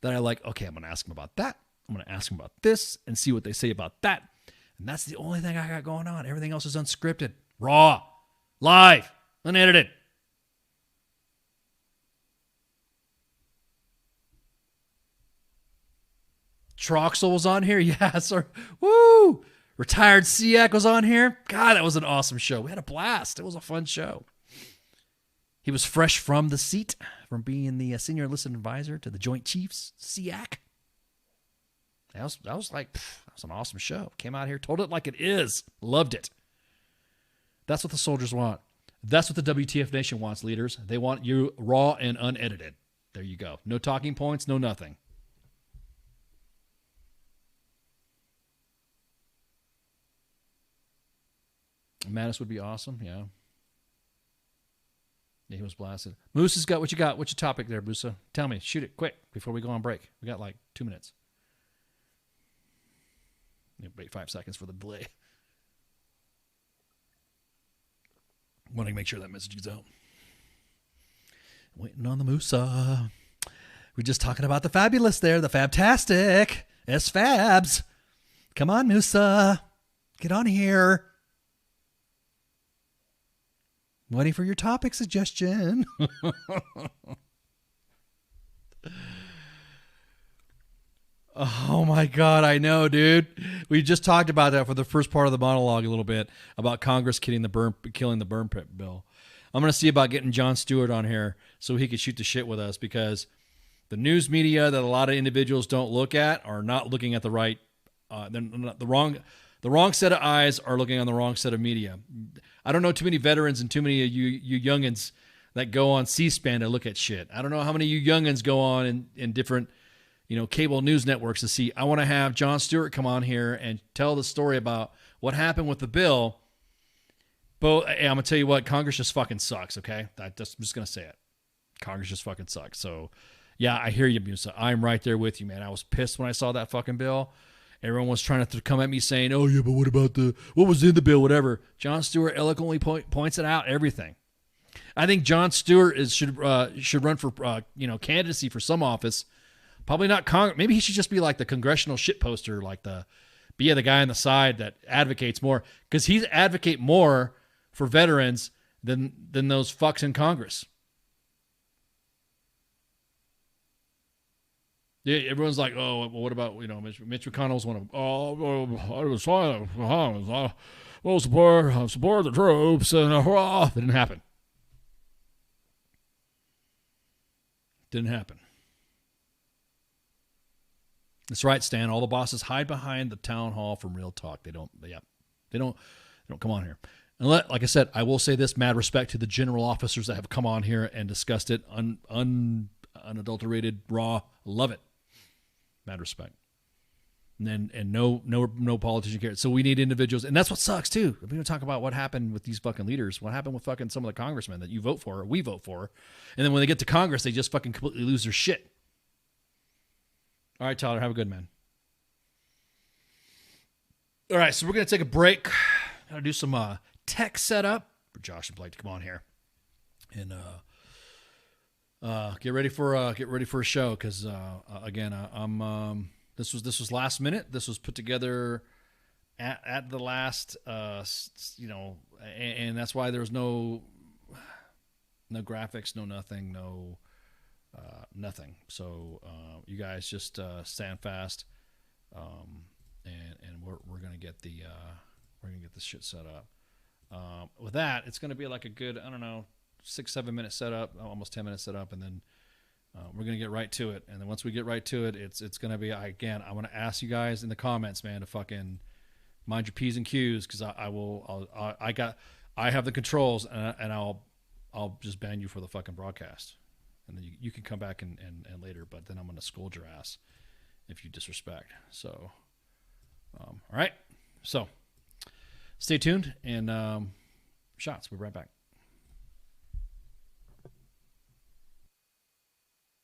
like. Okay, I'm gonna ask them about that. I'm gonna ask them about this and see what they say about that. And that's the only thing I got going on. Everything else is unscripted, raw, live, unedited. Troxel was on here. Yeah, sir. Woo! Retired SEAC was on here. God, that was an awesome show. We had a blast. It was a fun show. He was fresh from the seat, from being the senior enlisted advisor to the Joint Chiefs, SEAC. That was an awesome show. Came out here, told it like it is. Loved it. That's what the soldiers want. That's what the WTF Nation wants, leaders. They want you raw and unedited. There you go. No talking points, no nothing. Mattis would be awesome, yeah. Yeah, he was blasted. Moose has got what you got. What's your topic there, Busa? Tell me. Shoot it quick before we go on break. We got like 2 minutes. Wait 5 seconds for the delay. Wanting to make sure that message gets out. Waiting on the Moosa. We're just talking about the fabulous there, the fabtastic. S-Fabs. Come on, Moosa. Get on here. Waiting for your topic suggestion. Oh my God, I know, dude. We just talked about that for the first part of the monologue a little bit about Congress killing the burn pit bill. I'm going to see about getting Jon Stewart on here so he could shoot the shit with us, because the news media that a lot of individuals don't look at are not looking at the right, the wrong set of eyes are looking on the wrong set of media. I don't know too many veterans and too many of you youngins that go on C-SPAN to look at shit. I don't know how many of you youngins go on in different, cable news networks to see. I want to have Jon Stewart come on here and tell the story about what happened with the bill. But hey, I'm going to tell you what, Congress just fucking sucks, okay? I'm just going to say it. Congress just fucking sucks. So, yeah, I hear you, Musa. I'm right there with you, man. I was pissed when I saw that fucking bill. Everyone was trying to come at me saying, oh, yeah, but what was in the bill, whatever. Jon Stewart eloquently points it out, everything. I think Jon Stewart should run for candidacy for some office. Probably not Congress. Maybe he should just be like the congressional shit poster, like the guy on the side that advocates more, because he's advocate more for veterans than those fucks in Congress. Yeah, everyone's like, oh, well, what about Mitch McConnell's one of them. Oh, I was fine. Well, support the troops, and it didn't happen. Didn't happen. That's right, Stan. All the bosses hide behind the town hall from real talk. They don't come on here. And like I said, I will say this: mad respect to the general officers that have come on here and discussed it, unadulterated, raw. Love it. Mad respect. And no politician cares. So we need individuals, and that's what sucks too. We're going to talk about what happened with these fucking leaders. What happened with fucking some of the congressmen that you vote for, or we vote for, and then when they get to Congress, they just fucking completely lose their shit. All right, Tyler, have a good man. All right, so we're going to take a break. Got to do some tech setup for Josh and Blake to come on here and get ready for a show, because again, I'm this was last minute. This was put together at the last and that's why there's no graphics, no nothing, no nothing. So you guys just stand fast, and we're gonna get this shit set up. With that, it's gonna be like a good 6-7 minute setup, almost 10 minutes setup, and then we're gonna get right to it. And then once we get right to it, it's gonna be I want to ask you guys in the comments, man, to fucking mind your P's and Q's, because I have the controls, and I'll just ban you for the fucking broadcast. And then you can come back and later, but then I'm going to scold your ass if you disrespect. So, all right. So, stay tuned, and shots. We'll be right back.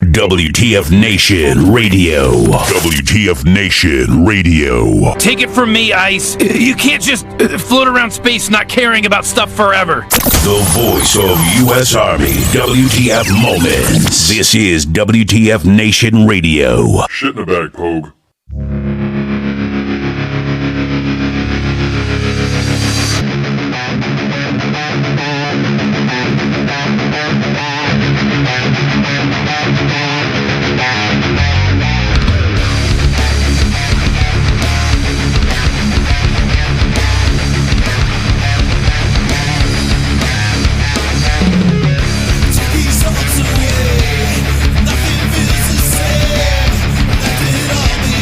WTF Nation Radio. WTF Nation Radio. Take it from me, Ice. You can't just float around space not caring about stuff forever. The voice of U.S. Army. WTF Moments. This is WTF Nation Radio. Shit in the bag, Pogue. Nothing feels the same. Let it all be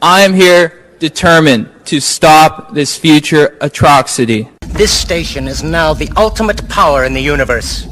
I am here determined to stop this future atrocity. This station is now the ultimate power in the universe.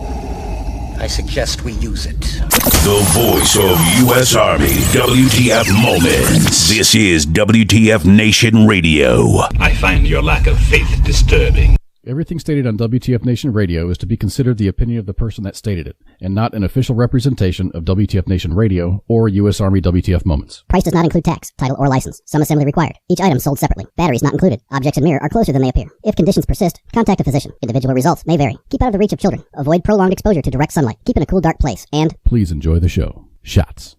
I suggest we use it. The voice of U.S. Army, WTF Moments. This is WTF Nation Radio. I find your lack of faith disturbing. Everything stated on WTF Nation Radio is to be considered the opinion of the person that stated it, and not an official representation of WTF Nation Radio or U.S. Army WTF Moments. Price does not include tax, title, or license. Some assembly required. Each item sold separately. Batteries not included. Objects in mirror are closer than they appear. If conditions persist, contact a physician. Individual results may vary. Keep out of the reach of children. Avoid prolonged exposure to direct sunlight. Keep in a cool, dark place. And please enjoy the show. Shots.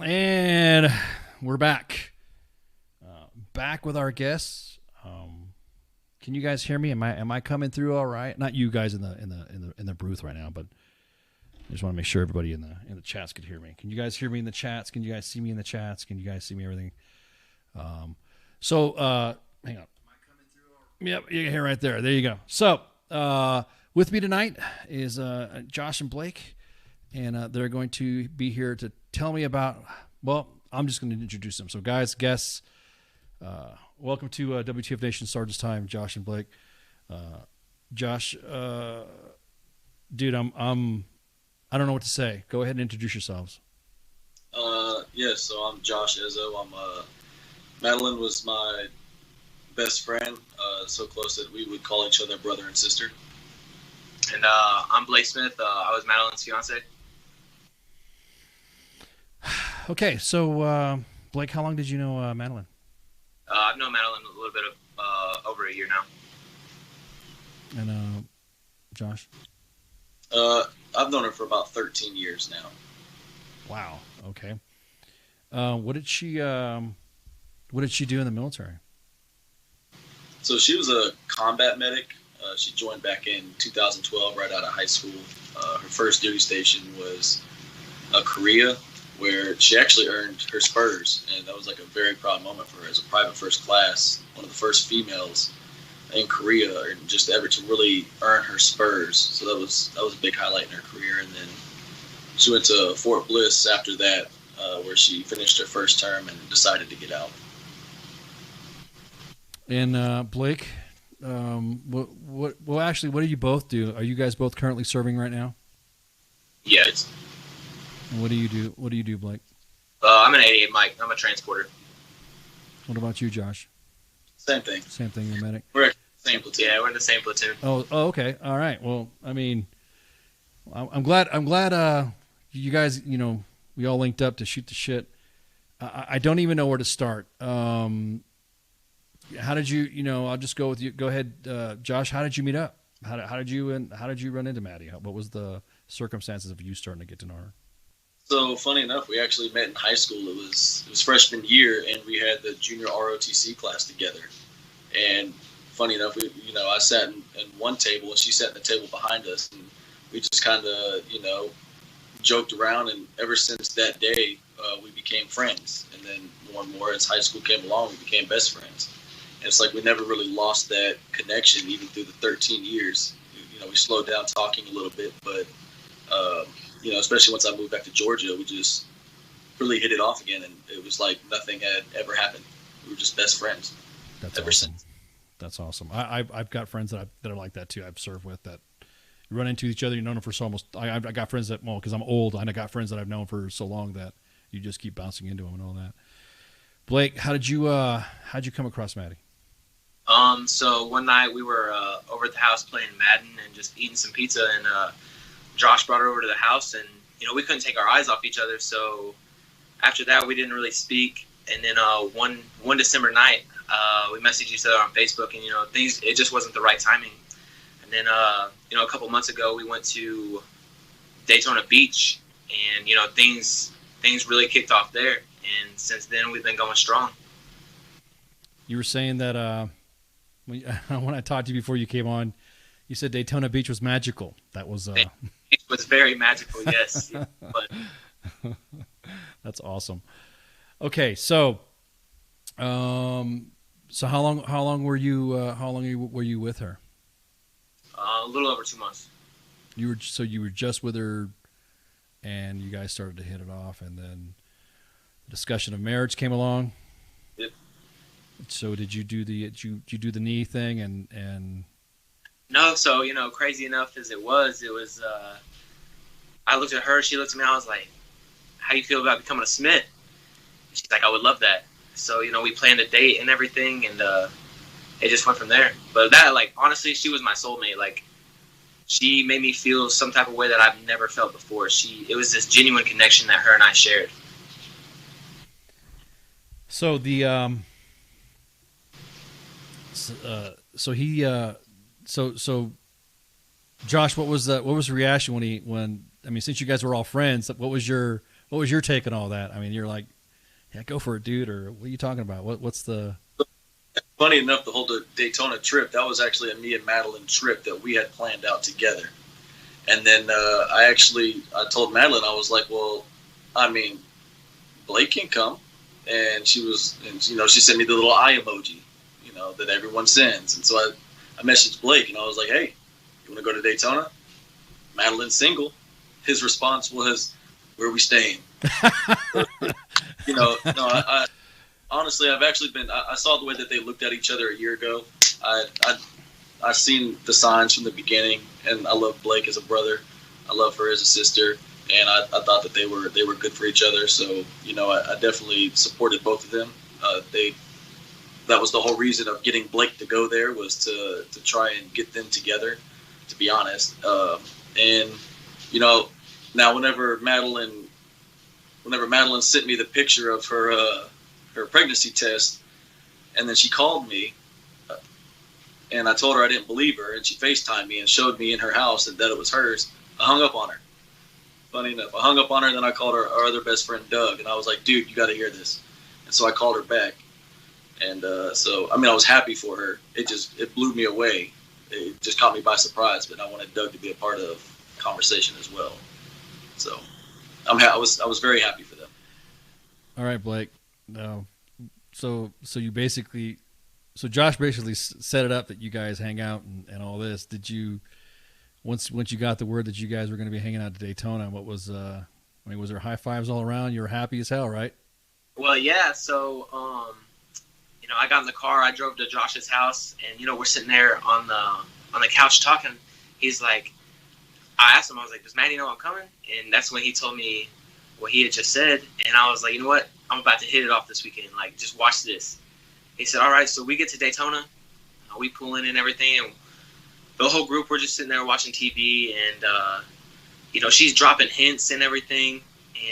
And we're back. Back with our guests. Can you guys hear me? Am I coming through all right? Not you guys in the booth right now, but I just want to make sure everybody in the chats could hear me. Can you guys hear me in the chats? Can you guys see me in the chats? Can you guys see me everything? Hang on. Am I coming through? Yep, you can hear right there. There you go. So with me tonight is Josh and Blake, and they're going to be here to tell me about, well, I'm just going to introduce them. So guys, guests, welcome to WTF Nation Sergeant's Time, Josh and Blake. Josh, dude, I don't know what to say. Go ahead and introduce yourselves. Yeah, so I'm Josh Izzo. Madalyn was my best friend, so close that we would call each other brother and sister. And I'm Blake Smith. I was Madalyn's fiance. Okay, so Blake, how long did you know Madalyn? I've known Madalyn a little bit of over a year now. And Josh? I've known her for about 13 years now. Wow. Okay. What did she do in the military? So she was a combat medic. She joined back in 2012, right out of high school. Her first duty station was Korea, where she actually earned her spurs, and that was like a very proud moment for her as a private first class, one of the first females in Korea, and just ever to really earn her spurs. So that was a big highlight in her career. And then she went to Fort Bliss after that, where she finished her first term and decided to get out. And Blake, what do you both do? Are you guys both currently serving right now? Yes. And what do you do? What do you do, Blake? I'm an 88 Mike. I'm a transporter. What about you, Josh? Same thing. Same thing, you're a medic. We're in the same platoon. Yeah, we're in the same platoon. Oh, okay. All right. Well, I mean, I'm glad. You guys, we all linked up to shoot the shit. I don't even know where to start. How did you? I'll just go with you. Go ahead, Josh. How did you meet up? How did you run into Maddie? What was the circumstances of you starting to get to know her? So funny enough, we actually met in high school. It was freshman year, and we had the junior ROTC class together. And funny enough, I sat in one table, and she sat in the table behind us, and we just kind of joked around. And ever since that day, we became friends. And then more and more as high school came along, we became best friends. And it's like we never really lost that connection, even through the 13 years. We slowed down talking a little bit, but especially once I moved back to Georgia, we just really hit it off again, and it was like nothing had ever happened. We were just best friends. That's ever awesome. Since. That's awesome. I've got friends that are like that too. I've served with that. You run into each other. You've known them for so almost. I got friends that because I'm old, and I got friends that I've known for so long that you just keep bouncing into them and all that. Blake, how'd you come across Maddie? So one night we were over at the house playing Madden and just eating some pizza, and Josh brought her over to the house, and we couldn't take our eyes off each other. So after that, we didn't really speak. And then one December night, we messaged each other on Facebook, and it just wasn't the right timing. And then a couple months ago, we went to Daytona Beach, and things really kicked off there. And since then, we've been going strong. You were saying that when I talked to you before you came on, you said Daytona Beach was magical. That was it was very magical, yes. But that's awesome. Okay, so So how long were you were you with her? A little over 2 months. You were just with her, and you guys started to hit it off, and then the discussion of marriage came along. Yep. So did you do the knee thing and? No, so crazy enough as it was, I looked at her, she looked at me, I was like, "How do you feel about becoming a Smith?" She's like, "I would love that." So we planned a date and everything, and it just went from there. But that, honestly, she was my soulmate. She made me feel some type of way that I've never felt before. It was this genuine connection that her and I shared. So Josh, what was the reaction when since you guys were all friends, what was your take on all that? I mean, you're like, yeah, go for it, dude, or what are you talking about? What's the? Funny enough, the whole Daytona trip, that was actually a me and Madalyn trip that we had planned out together. And then I told Madalyn, I was like, well, Blake can come. And she sent me the little eye emoji, that everyone sends. And so I messaged Blake, and I was like, hey, you want to go to Daytona? Madalyn's single. His response was, where are we staying? I honestly, I've actually been. I saw the way that they looked at each other a year ago. I seen the signs from the beginning, and I love Blake as a brother. I love her as a sister, and I thought that they were good for each other. So I definitely supported both of them. That was the whole reason of getting Blake to go there, was to try and get them together. To be honest, and now whenever Madalyn sent me the picture of her pregnancy test, and then she called me, and I told her I didn't believe her, and she FaceTimed me and showed me in her house that it was hers, I hung up on her. Funny enough, I hung up on her, and then I called our other best friend, Doug, and I was like, dude, you got to hear this. And so I called her back. And I was happy for her. It blew me away. It just caught me by surprise, but I wanted Doug to be a part of the conversation as well. So I was very happy for them. All right, Blake. So Josh basically set it up that you guys hang out and all this. Did you, once you got the word that you guys were going to be hanging out at Daytona, what was was there high fives all around? You were happy as hell, right? Well, yeah. So I got in the car, I drove to Josh's house, and we're sitting there on the couch talking. He's like, I asked him, I was like, does Maddie know I'm coming? And that's when he told me what he had just said. And I was like, you know what? I'm about to hit it off this weekend. Just watch this. He said, all right. So we get to Daytona. We pull in and everything. And the whole group, we're just sitting there watching TV. And, she's dropping hints and everything.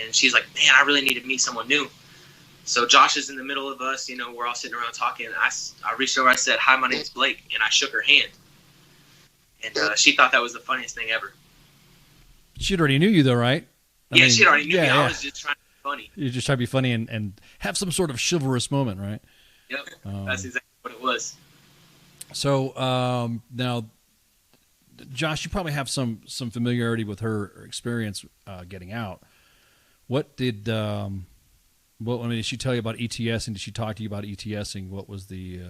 And she's like, man, I really need to meet someone new. So Josh is in the middle of us. We're all sitting around talking. I reached over. I said, hi, my name's Blake. And I shook her hand. And she thought that was the funniest thing ever. She already knew you, though, right? She already knew me. I was just trying to be funny. You're just trying to be funny and have some sort of chivalrous moment, right? Yep, that's exactly what it was. So now, Josh, you probably have some familiarity with her experience getting out. What did did she tell you about ETS, and did she talk to you about ETSing? What was the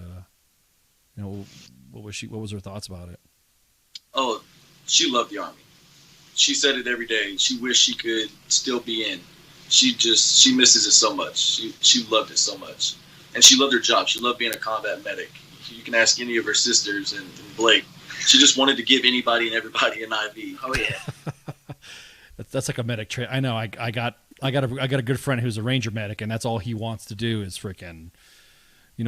what was her thoughts about it? Oh, she loved the Army. She said it every day. She wished she could still be in. She misses it so much. She loved it so much. And she loved her job. She loved being a combat medic. You can ask any of her sisters and Blake. She just wanted to give anybody and everybody an IV. Oh yeah. That's like a medic trait. I know. I got a good friend who's a Ranger medic, and that's all he wants to do is freaking,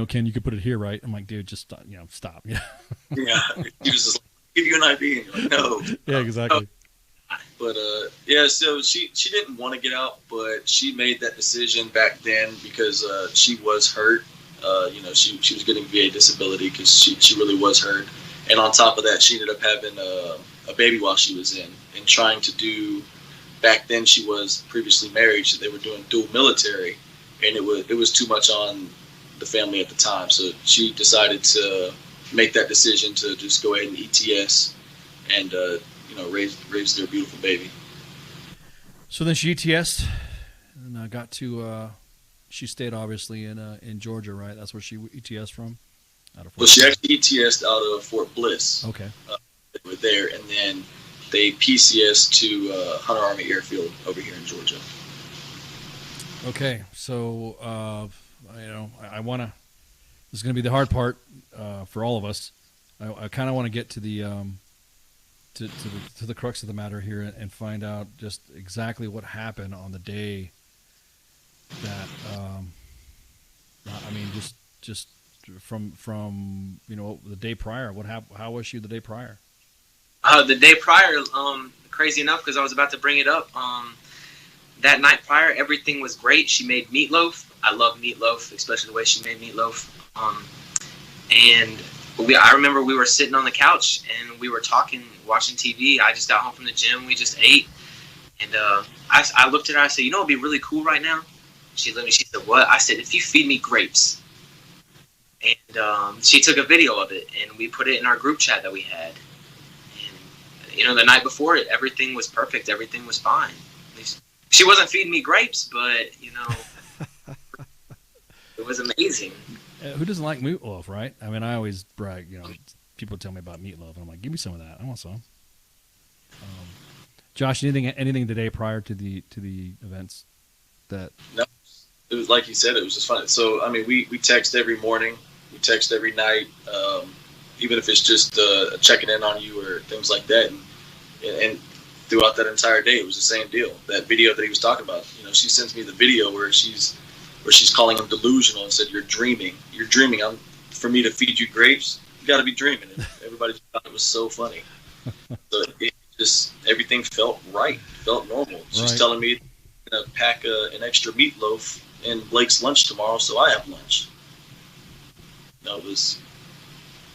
Ken, you could put it here, right? I'm like, dude, just stop. Yeah. Yeah. He was just like, give you an IV, and you're like, no. Yeah, exactly. But so she didn't want to get out, but she made that decision back then because she was hurt. She was getting VA disability because she really was hurt. And on top of that, she ended up having a baby while she was in, and trying to do. Back then, she was previously married, so they were doing dual military, and it was too much on the family at the time. So she decided to make that decision to just go ahead and ETS and raise their beautiful baby. So then she ETS'd and got to she stayed obviously in Georgia, right? That's where she ETS from. Well, she actually ETS'd out of Fort Bliss. Okay. They were there, and then they PCS to Hunter Army Airfield over here in Georgia. Okay, so I want to. This is going to be the hard part for all of us. I kind of want to get to the to the crux of the matter here and find out just exactly what happened on the day that. I mean, just from the day prior. What happened? How was she the day prior? The day prior, crazy enough, because I was about to bring it up. That night prior, everything was great. She made meatloaf. I love meatloaf, especially the way she made meatloaf. And I remember we were sitting on the couch and we were talking, watching TV. I just got home from the gym. We just ate. And I looked at her. I said, "You know what would be really cool right now?" She looked at me. She said, "What?" I said, "If you feed me grapes." And she took a video of it and we put it in our group chat that we had. And, the night before it, everything was perfect. Everything was fine. She wasn't feeding me grapes, but, it was amazing. Who doesn't like meatloaf, right? I mean, I always brag, people tell me about meatloaf, and I'm like, give me some of that. I want some. Josh, anything the day prior to the events that? No, it was like you said, it was just fun. So, I mean, we text every morning. We text every night, even if it's just checking in on you or things like that. And throughout that entire day, it was the same deal. That video that he was talking about, she sends me the video where she's calling him delusional and said, "You're dreaming. You're dreaming. For me to feed you grapes, you got to be dreaming." And everybody just thought it was so funny. So everything felt right, felt normal. She's telling me to pack an extra meatloaf in Blake's lunch tomorrow, so I have lunch. No, it was.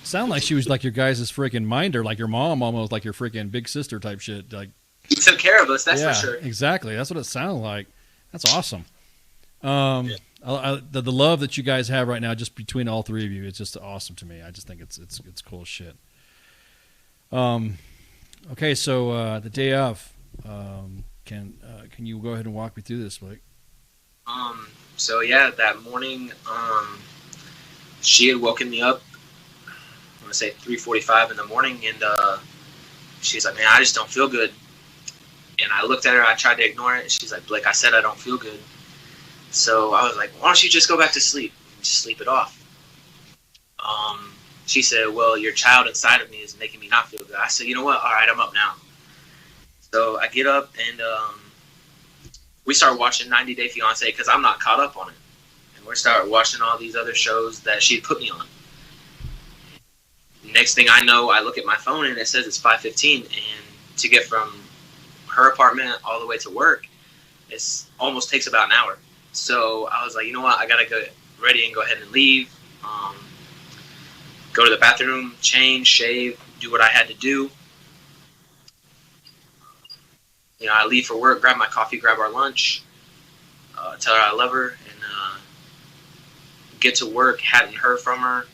Sound like she was like your guys' freaking minder, like your mom, almost like your freaking big sister type shit. Like, he took care of us, that's for sure. Exactly. That's what it sounded like. That's awesome. The love that you guys have right now, just between all three of you, it's just awesome to me. I just think it's cool as shit. Okay, so the day of, can you go ahead and walk me through this, Blake? So yeah, that morning, she had woken me up. I'm gonna say 3:45 in the morning, and she's like, "Man, I just don't feel good." And I looked at her. I tried to ignore it. She's like, "Blake, I said I don't feel good." So I was like, "Why don't you just go back to sleep and just sleep it off?" She said, "Well, your child inside of me is making me not feel good." I said, "You know what? All right, I'm up now." So I get up and we start watching 90 Day Fiancé because I'm not caught up on it. And we start watching all these other shows that she put me on. Next thing I know, I look at my phone and it says it's 5:15, and to get from her apartment all the way to work, it almost takes about an hour. So I was like, you know what, I gotta get ready and go ahead and leave. Go to the bathroom, change, shave, do what I had to do. I leave for work, grab my coffee, grab our lunch, tell her I love her, and get to work. Hadn't heard from her.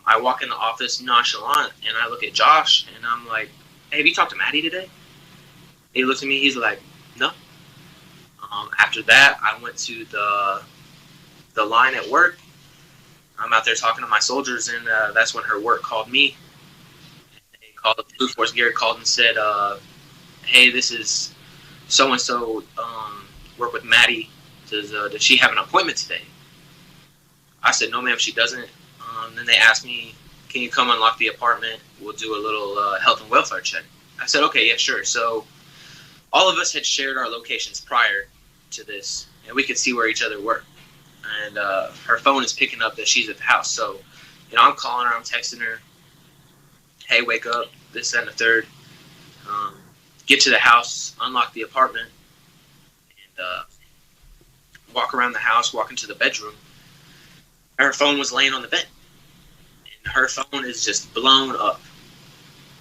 I walk in the office nonchalant, and I look at Josh, and I'm like, "Hey, have you talked to Maddie today?" He looks at me, he's like, "No." After that, I went to the line at work. I'm out there talking to my soldiers, and that's when her work called me. They called, the Blue Force Garrett called and said, "Hey, this is so-and-so, work with Maddie. Does she have an appointment today?" I said, "No, ma'am, she doesn't." Then they asked me, "Can you come unlock the apartment? We'll do a little health and welfare check." I said, "Okay, yeah, sure." So all of us had shared our locations prior to this, and we could see where each other were. And her phone is picking up that she's at the house. So, I'm calling her, I'm texting her, "Hey, wake up, this, that, and the third." Get to the house, unlock the apartment, and walk around the house, walk into the bedroom. Her phone was laying on the bed. And her phone is just blown up.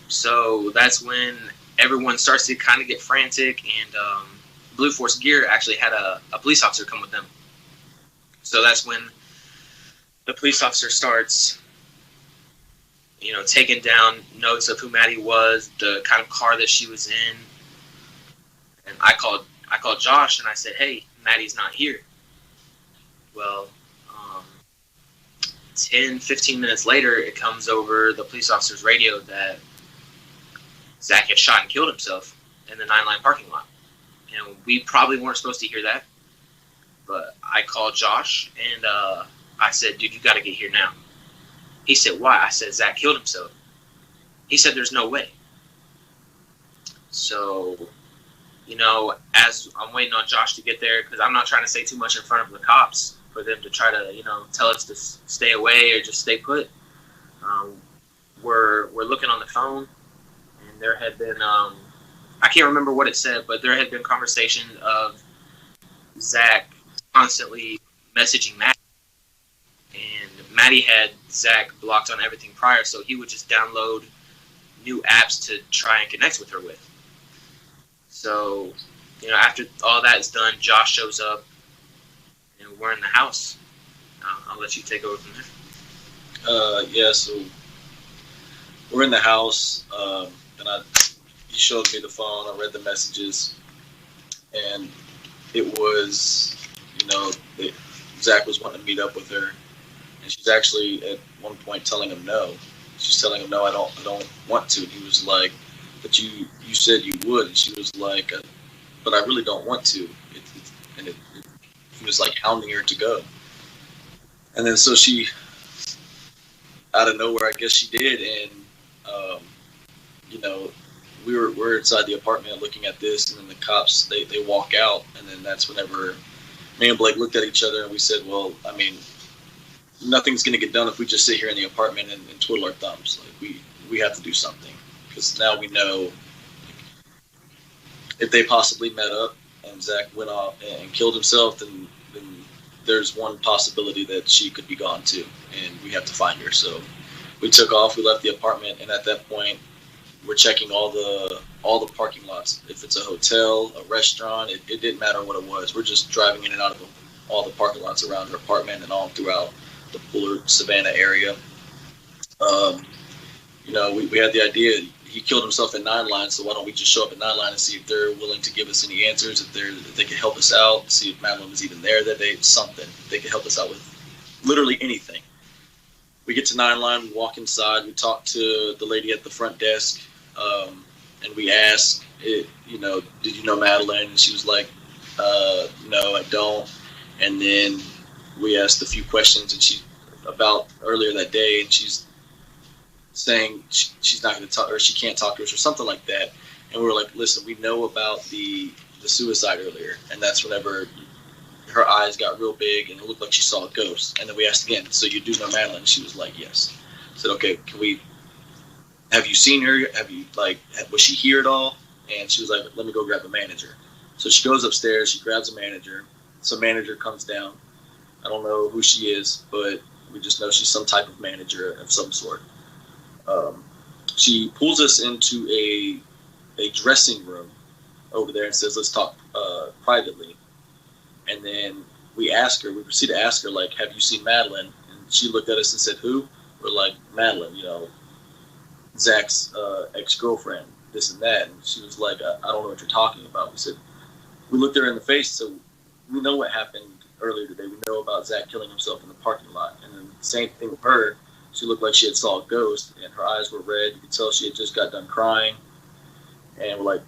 So that's when everyone starts to kind of get frantic, and Blue Force Gear actually had a police officer come with them. So that's when the police officer starts, taking down notes of who Maddie was, the kind of car that she was in. And I called Josh and I said, "Hey, Maddie's not here." Well, 10, 15 minutes later, it comes over the police officer's radio that Zach had shot and killed himself in the 9 Line parking lot. And we probably weren't supposed to hear that. But I called Josh, and I said, dude, you got to get here now. He said, why? I said, Zach killed himself. He said, there's no way. So, you know, as I'm waiting on Josh to get there, because I'm not trying to say too much in front of the cops for them to try to, you know, tell us to stay away or just stay put. We're looking on the phone, and there had been, I can't remember what it said, but there had been conversation of Zach constantly messaging Maddie. And Maddie had Zach blocked on everything prior, so he would just download new apps to try and connect with her with. So, you know, after all that is done, Josh shows up, and we're in the house. I'll let you take over from there. Yeah, so we're in the house, and he showed me the phone. I read the messages, and it was, you know, Zach was wanting to meet up with her, and she's actually at one point telling him no. She's telling him, no, I don't want to. And he was like, but you said you would. And she was like, but I really don't want to. He was like hounding her to go. And then so she, out of nowhere, I guess she did. And, you know, we're inside the apartment looking at this, and then the cops, they walk out. And then that's whenever me and Blake looked at each other, and we said, well, I mean, nothing's going to get done if we just sit here in the apartment and twiddle our thumbs. Like we have to do something, because now we know if they possibly met up and Zach went off and killed himself, then there's one possibility that she could be gone too, and we have to find her. So we took off. We left the apartment, and at that point, we're checking all the parking lots. If it's a hotel, a restaurant, it didn't matter what it was. We're just driving in and out of all the parking lots around her apartment and all throughout the Bullard, Savannah area. You know, we had the idea, he killed himself at 9 Line, so why don't we just show up at 9 Line and see if they're willing to give us any answers, if they can help us out, see if Madalyn was even there that day, something. They could help us out with literally anything. We get to 9 Line, we walk inside, we talk to the lady at the front desk, and we ask, you know, did you know Madalyn? And she was like, no, I don't. And then we asked a few questions, and she about earlier that day, and she's saying she's not going to talk, or she can't talk to us, or something like that. And we were like, listen, we know about the suicide earlier, and that's whenever her eyes got real big and it looked like she saw a ghost. And then we asked again, so you do know Madalyn? And she was like, yes. I said, okay, have you seen her? Was she here at all? And she was like, let me go grab a manager. So she goes upstairs, she grabs a manager. Some manager comes down. I don't know who she is, but we just know she's some type of manager of some sort. She pulls us into a dressing room over there and says, let's talk privately. And then we proceed to ask her, like, have you seen Madalyn? And she looked at us and said, who? We're like, Madalyn, you know, Zach's ex-girlfriend, this and that. And she was like, I don't know what you're talking about. We looked her in the face, so we know what happened earlier today. We know about Zach killing himself in the parking lot. And then the same thing with her. She looked like she had saw a ghost, and her eyes were red. You could tell she had just got done crying. And we're like,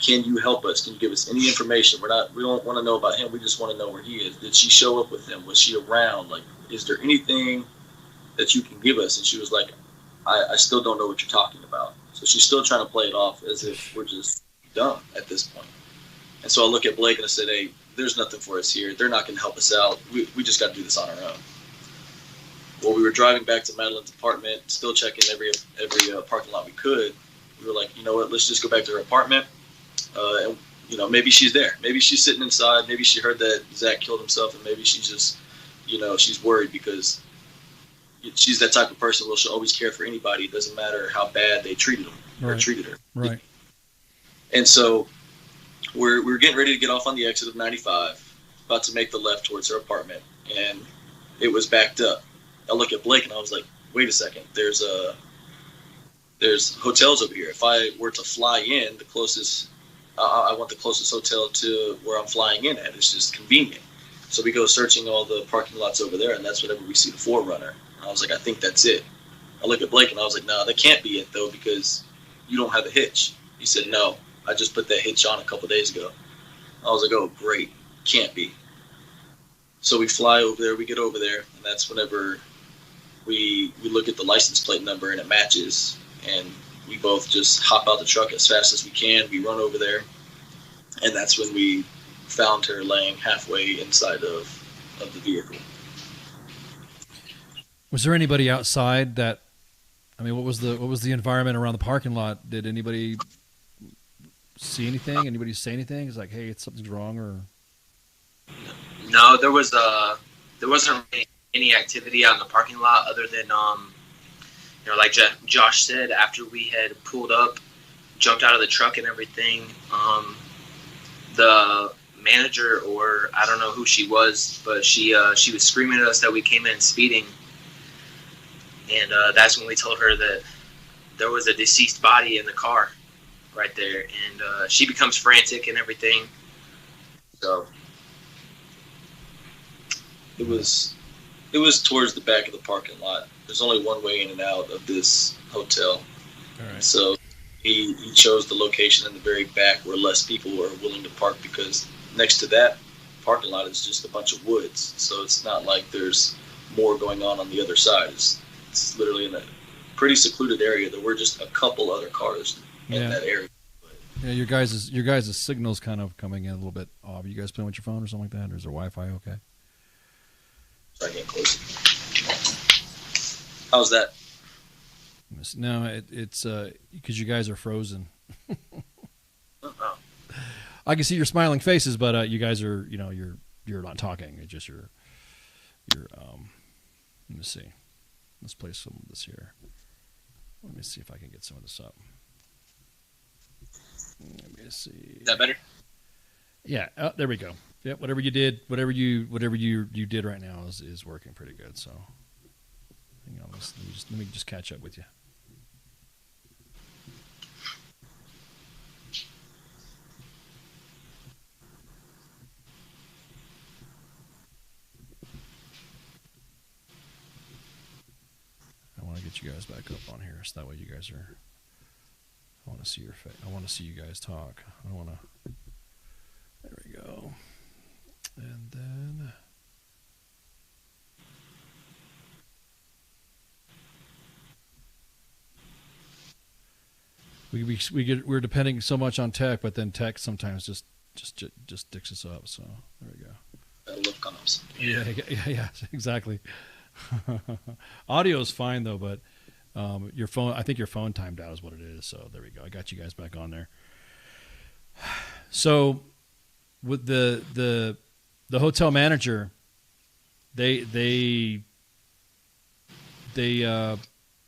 can you help us? Can you give us any information? We don't want to know about him. We just want to know where he is. Did she show up with him? Was she around? Like, is there anything that you can give us? And she was like, I still don't know what you're talking about. So she's still trying to play it off as if we're just dumb at this point. And so I look at Blake and I said, hey, there's nothing for us here. They're not going to help us out. We just got to do this on our own. Well, we were driving back to Madalyn's apartment, still checking every parking lot we could. We were like, you know what, let's just go back to her apartment. And, you know, maybe she's there. Maybe she's sitting inside. Maybe she heard that Zach killed himself, and maybe she's just, you know, she's worried because she's that type of person where she'll always care for anybody. It doesn't matter how bad they treated him or treated her. Right. And so we're getting ready to get off on the exit of 95, about to make the left towards her apartment, and it was backed up. I look at Blake and I was like, wait a second, there's hotels over here. If I were to fly in, I want the closest hotel to where I'm flying in at. It's just convenient. So we go searching all the parking lots over there, and that's whenever we see the 4Runner. I was like, I think that's it. I look at Blake, and I was like, no, that can't be it, though, because you don't have a hitch. He said, no, I just put that hitch on a couple days ago. I was like, oh, great, can't be. So we fly over there, we get over there, and that's whenever we look at the license plate number, and it matches, and we both just hop out the truck as fast as we can. We run over there, and that's when we found her laying halfway inside of the vehicle. Was there anybody outside that? I mean, what was the environment around the parking lot? Did anybody see anything? Anybody say anything? It's like, hey, something's wrong, or no? There wasn't really any activity out in the parking lot other than like Josh said, after we had pulled up, jumped out of the truck and everything, the manager, or I don't know who she was, but she was screaming at us that we came in speeding, and that's when we told her that there was a deceased body in the car right there, and she becomes frantic and everything. So it was towards the back of the parking lot. There's only one way in and out of this hotel. All right. So he chose the location in the very back where less people were willing to park, because next to that parking lot is just a bunch of woods. So it's not like there's more going on the other side. It's literally in a pretty secluded area. There were just a couple other cars in that area. Yeah, your guys' signal's kind of coming in a little bit off. Are you guys playing with your phone or something like that, or is there Wi-Fi okay? Start getting closer. How's that? No, it's because you guys are frozen. Oh. I can see your smiling faces, but you guys are, you're not talking. It's just you're. Let me see. Let's play some of this here. Let me see if I can get some of this up. Let me see. Is that better? Yeah. There we go. Yeah. Whatever you did right now is working pretty good. So, hang on. Let me just catch up with you. I want to get you guys back up on here, so that way you guys are. I want to see your face. I want to see you guys talk. I want to. There we go. And then. We're depending so much on tech, but then tech sometimes just dicks us up. So there we go. Look comes. Yeah, exactly. Audio is fine though, but your phone. I think your phone timed out is what it is. So there we go. I got you guys back on there. So with the hotel manager, they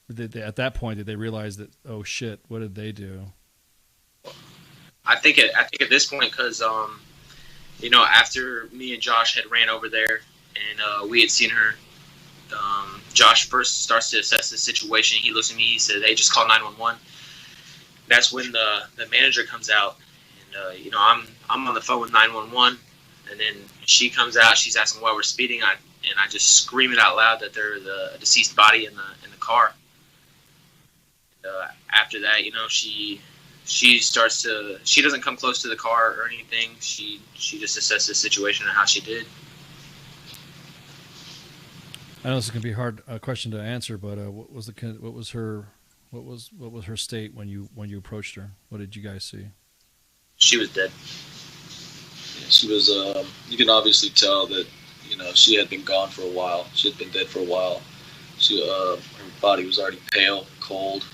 at that point did they realize that, oh shit, what did they do? I think at this point, because after me and Josh had ran over there and we had seen her, Josh first starts to assess the situation. He looks at me, he says, hey, just call 911. That's when the manager comes out, and I'm on the phone with 911, and then she comes out, she's asking why we're speeding, I just scream it out loud that there's a deceased body in the car. After that, she starts to, she doesn't come close to the car or anything. She just assesses the situation and how she did. I know this is gonna be a hard question to answer, but what was her state when you approached her? What did you guys see? She was dead. Yeah, she was. You can obviously tell that she had been gone for a while. She had been dead for a while. Her body was already pale, cold.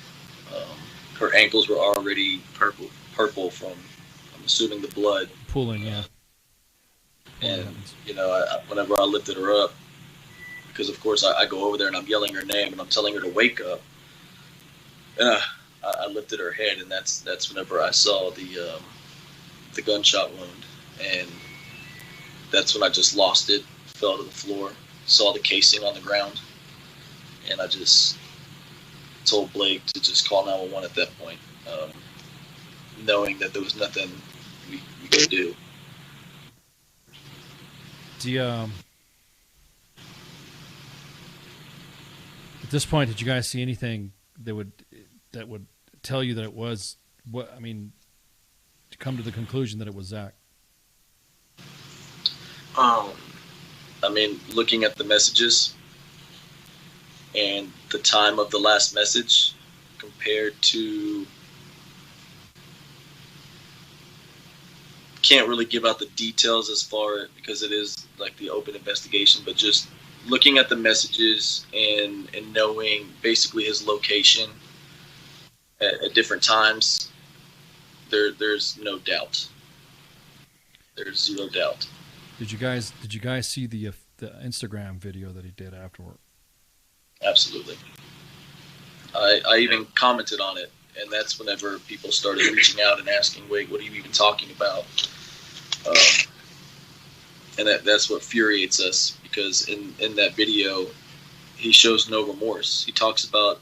Her ankles were already purple from, I'm assuming, the blood pooling. Yeah. And whenever I lifted her up, because of course I go over there and I'm yelling her name and I'm telling her to wake up, and I lifted her head, and that's whenever I saw the gunshot wound, and that's when I just lost it, fell to the floor, saw the casing on the ground, and I just told Blake to just call 911 at that point, knowing that there was nothing we could do. Do you, at this point, did you guys see anything that would tell you that it was what? I mean, to come to the conclusion that it was Zach. I mean, looking at the messages and the time of the last message compared to, can't really give out the details as far, because it is like the open investigation, but just looking at the messages and knowing basically his location at different times, there's no doubt. There's zero doubt. Did you guys see the Instagram video that he did afterward? Absolutely. I even commented on it, and that's whenever people started reaching out and asking, wait, what are you even talking about? And that's what infuriates us, because in that video, he shows no remorse. He talks about,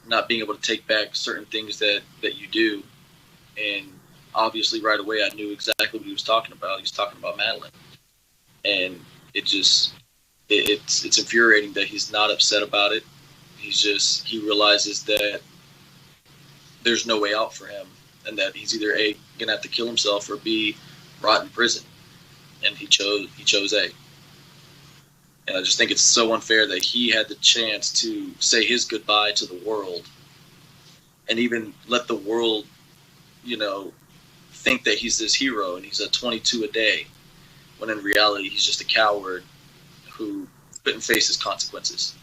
not being able to take back certain things that you do. And obviously right away I knew exactly what he was talking about. He was talking about Madalyn. And it's infuriating that he's not upset about it. He realizes that there's no way out for him, and that he's either A, gonna have to kill himself, or B, rot in prison. And he chose A. And I just think it's so unfair that he had the chance to say his goodbye to the world, and even let the world, think that he's this hero and he's a 22 a day, when in reality he's just a coward who couldn't face his consequences.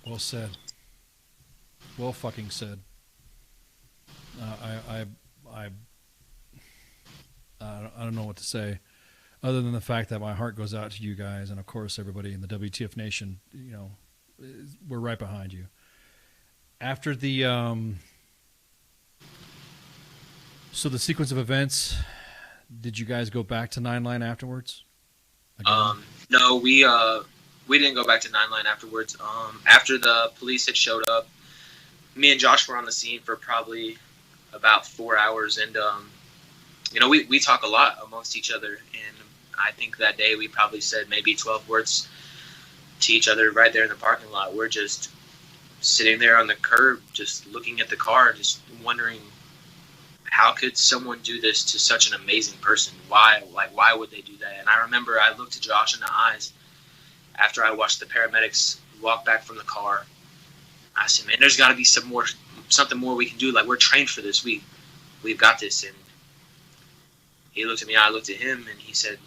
Well said. Well fucking said. I don't know what to say, other than the fact that my heart goes out to you guys, and of course everybody in the WTF Nation. We're right behind you. After the so the sequence of events, did you guys go back to 9 Line afterwards? No, we didn't go back to 9 Line afterwards. After the police had showed up, me and Josh were on the scene for probably about 4 hours, and we talk a lot amongst each other, and I think that day we probably said maybe 12 words to each other right there in the parking lot. We're just sitting there on the curb, just looking at the car, just wondering, how could someone do this to such an amazing person? Why would they do that? And I remember I looked at Josh in the eyes after I watched the paramedics walk back from the car. I said, man, there's got to be something more we can do. Like, we're trained for this. We've got this. And he looked at me, I looked at him, and he said,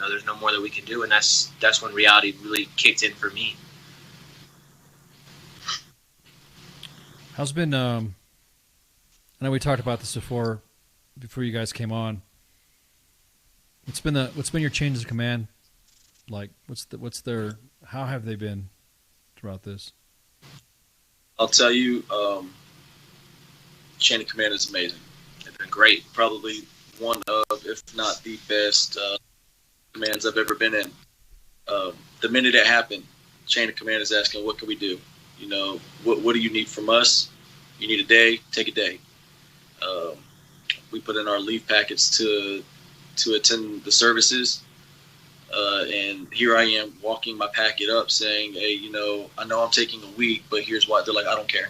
no, there's no more that we can do. And that's when reality really kicked in for me. How's been, I know we talked about this before you guys came on. What's been your changes of command? Like, how have they been throughout this? I'll tell you, chain of command is amazing. They've been great. Probably one of, if not the best commands I've ever been in. The minute it happened, chain of command is asking, what can we do? What do you need from us? You need a day, take a day. We put in our leave packets to attend the services. And here I am walking my packet up saying, hey, I know I'm taking a week, but here's why. They're like, I don't care.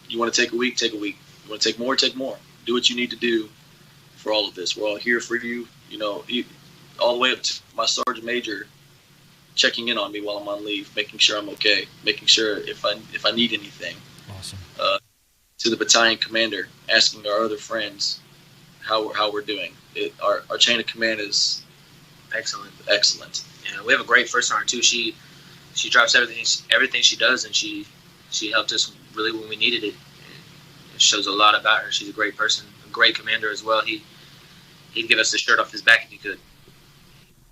You want to take a week? Take a week. You want to take more? Take more. Do what you need to do for all of this. We're all here for you, all the way up to my sergeant major checking in on me while I'm on leave, making sure I'm okay, making sure if I need anything. Awesome. To the battalion commander, asking our other friends how we're doing. Our chain of command is excellent. Yeah, we have a great first sergeant too. She drops everything she does, and she helped us really when we needed it. It shows a lot about her. She's a great person, a great commander as well. He'd give us the shirt off his back if he could.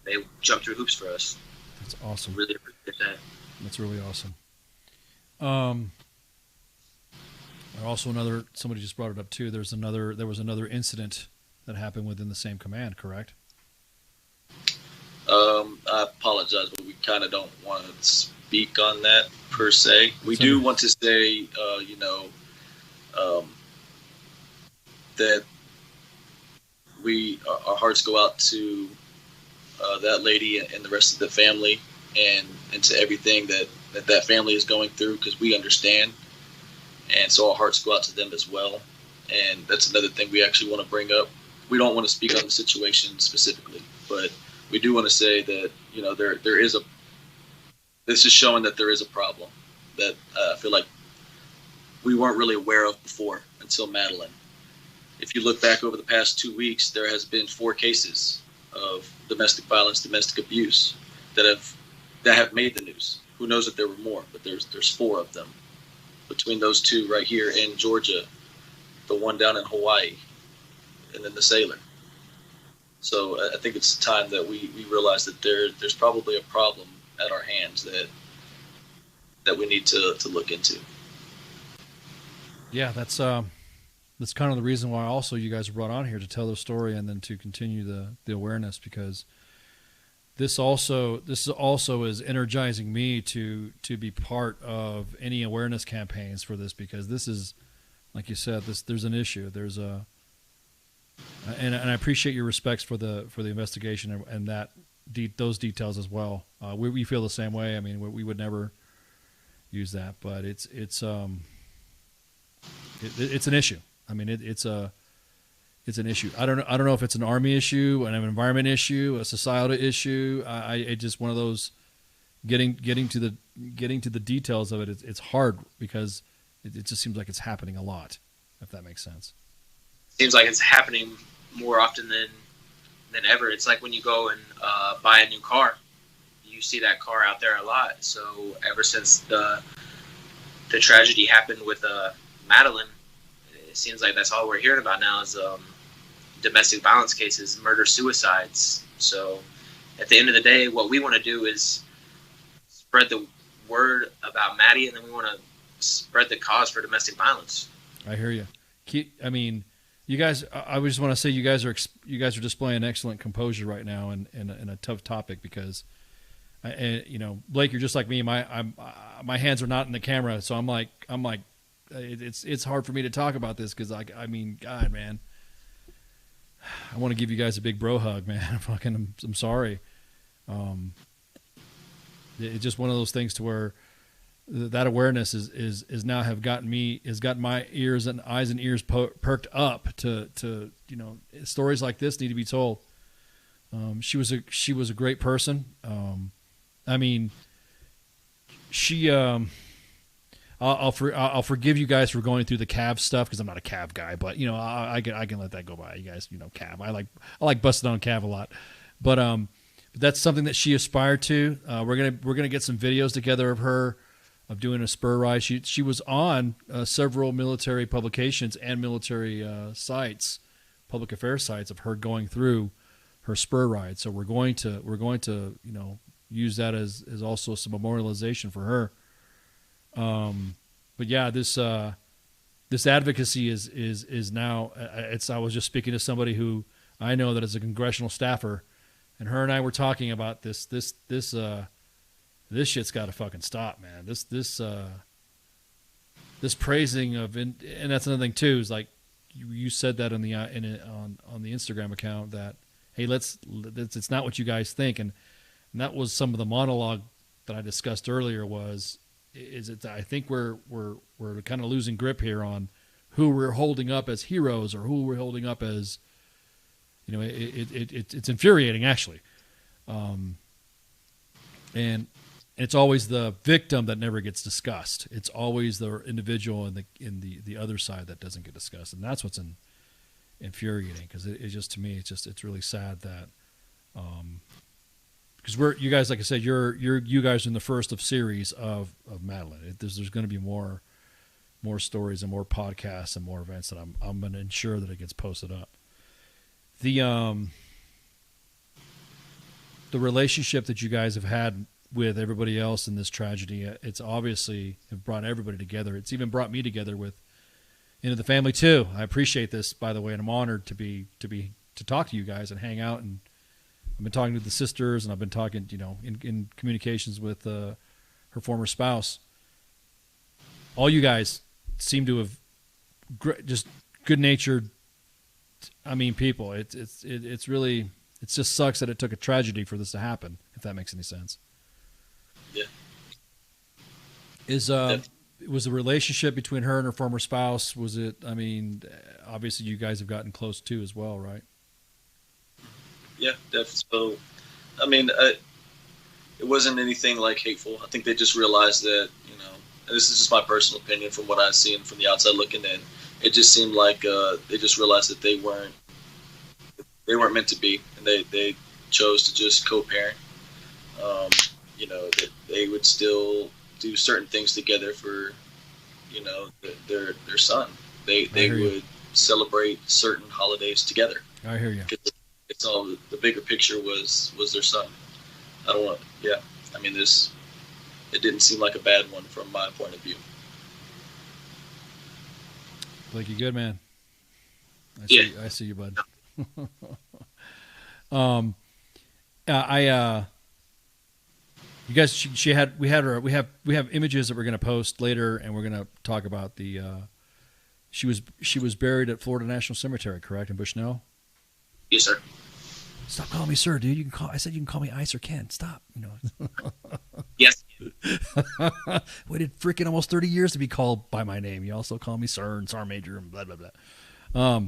They jumped through hoops for us. That's awesome. Really appreciate that. That's really awesome. Also, somebody just brought it up too. There was another incident that happened within the same command, correct? I apologize, but we kind of don't want to speak on that per se. We do want to say, that our hearts go out to that lady and the rest of the family, and to everything that family is going through, because we understand, and so our hearts go out to them as well. And that's another thing we actually want to bring up. We don't want to speak on the situation specifically, but we do want to say that, you know, this is showing that there is a problem that I feel like we weren't really aware of before until Madalyn. If you look back over the past 2 weeks, there has been 4 cases of domestic violence, domestic abuse that have made the news. Who knows if there were more, but there's 4 of them. Between those 2 right here in Georgia, the one down in Hawaii, and then the sailor. So I think it's time that we realize that there's probably a problem at our hands that we need to look into. Yeah, that's kind of the reason why also you guys are brought on here, to tell the story and then to continue the awareness, because this also is energizing me to be part of any awareness campaigns for this, because this is, like you said, there's an issue. There's and I appreciate your respects for the investigation and those details as well. We feel the same way. I mean, we would never use that, but it's an issue. I mean, it's an issue. I don't know if it's an Army issue, an environment issue, a societal issue. It's just one of those getting to the details of it. It's hard because it just seems like it's happening a lot, if that makes sense. Seems like it's happening more often than ever. It's like when you go and buy a new car, you see that car out there a lot. So ever since the tragedy happened with Madalyn, it seems like that's all we're hearing about now is domestic violence cases, murder, suicides. So at the end of the day, what we want to do is spread the word about Maddie, and then we want to spread the cause for domestic violence. I hear you. I mean, you guys. I just want to say you guys are displaying excellent composure right now in a tough topic, because, you know, Blake, you're just like me. My hands are not in the camera, so I'm like it's hard for me to talk about this, because I mean, God, man, I want to give you guys a big bro hug, man. I'm sorry. It's just one of those things to where that awareness is now has gotten my ears and eyes and ears perked up to, you know, stories like this need to be told. She was a great person. I mean, she, I'll forgive you guys for going through the Cav stuff, because I'm not a Cav guy, but, you know, I can let that go by. You guys, you know, Cav. I like busting on Cav a lot, but that's something that she aspired to. We're gonna get some videos together of her of doing a spur ride. She was on several military publications and military sites, public affairs sites, of her going through her spur ride. So we're going to you know, use that as also some memorialization for her. But yeah, this advocacy is now, I was just speaking to somebody who I know that is a congressional staffer, and her and I were talking about this shit's got to fucking stop, man. This praising of, and that's another thing too, is like you said that on the Instagram account that, hey, it's not what you guys think, and that was some of the monologue that I discussed earlier. I think we're kind of losing grip here on who we're holding up as heroes or who we're holding up as, you know, it's infuriating actually. And it's always the victim that never gets discussed. It's always the individual in the other side that doesn't get discussed. And that's what's infuriating, because it just, to me, it's really sad that, because you guys, like I said, you guys are in the first of series of Madalyn. There's going to be more stories and more podcasts and more events that I'm going to ensure that it gets posted up. The relationship that you guys have had with everybody else in this tragedy, it's obviously have brought everybody together. It's even brought me together with the family too. I appreciate this, by the way, and I'm honored to talk to you guys and hang out. And I've been talking to the sisters, and I've been talking, you know, in communications with her former spouse. All you guys seem to have just good-natured, I mean, people, it's really, it just sucks that it took a tragedy for this to happen, if that makes any sense. Yeah. Was the relationship between her and her former spouse, was it, I mean, obviously you guys have gotten close too as well, right? Yeah, definitely. So, I mean, it wasn't anything like hateful. I think they just realized that, you know, and this is just my personal opinion from what I've seen from the outside looking in. It just seemed like they just realized that they weren't meant to be, and they chose to just co-parent. You know, that they would still do certain things together for, you know, their son. They would celebrate certain holidays together. I hear you. It's all, the bigger picture was their son. I don't want. Yeah, I mean, it didn't seem like a bad one from my point of view. Blake, you good, man? I see you, bud. You guys, we have images that we're going to post later, and we're going to talk about the. She was buried at Florida National Cemetery, correct, in Bushnell? Yes, sir. Stop calling me sir, dude. I said you can call me Ice or Ken. Stop. You know. Yes. Waited freaking almost 30 years to be called by my name. You also call me sir and sergeant major and blah blah blah.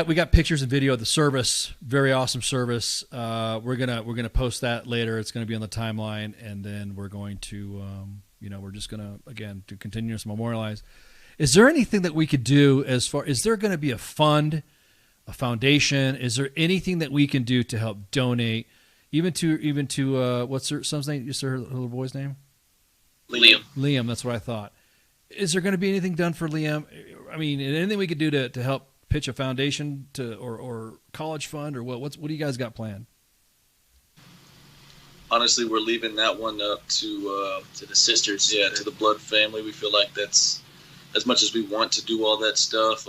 We got pictures and video of the service. Very awesome service. We're gonna post that later. It's gonna be on the timeline, and then we're going to we're just gonna again to continue to memorialize. Is there anything that we could do as far? Is there going to be a fund, a foundation? Is there anything that we can do to help donate? Even to what's her son's name? Is her little boy's name? Liam. Liam. That's what I thought. Is there going to be anything done for Liam? I mean, anything we could do to help pitch a foundation or college fund or what do you guys got planned? Honestly, we're leaving that one up to the sisters. Yeah, to the blood family. We feel like that's, as much as we want to do all that stuff,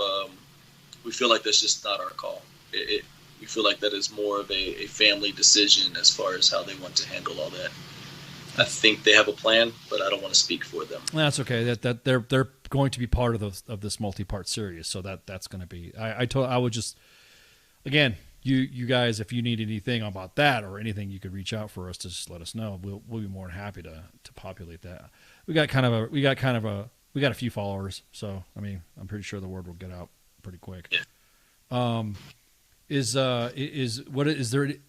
we feel like that's just not our call. We feel like that is more of a family decision as far as how they want to handle all that. I think they have a plan, but I don't want to speak for them. That's okay. That they're going to be part of this multi-part series, so that's going to be. I would just, again, you guys, if you need anything about that or anything, you could reach out for us to just let us know. We'll be more than happy to populate that. We got a few followers, so I mean, I'm pretty sure the word will get out pretty quick. Yeah. Is there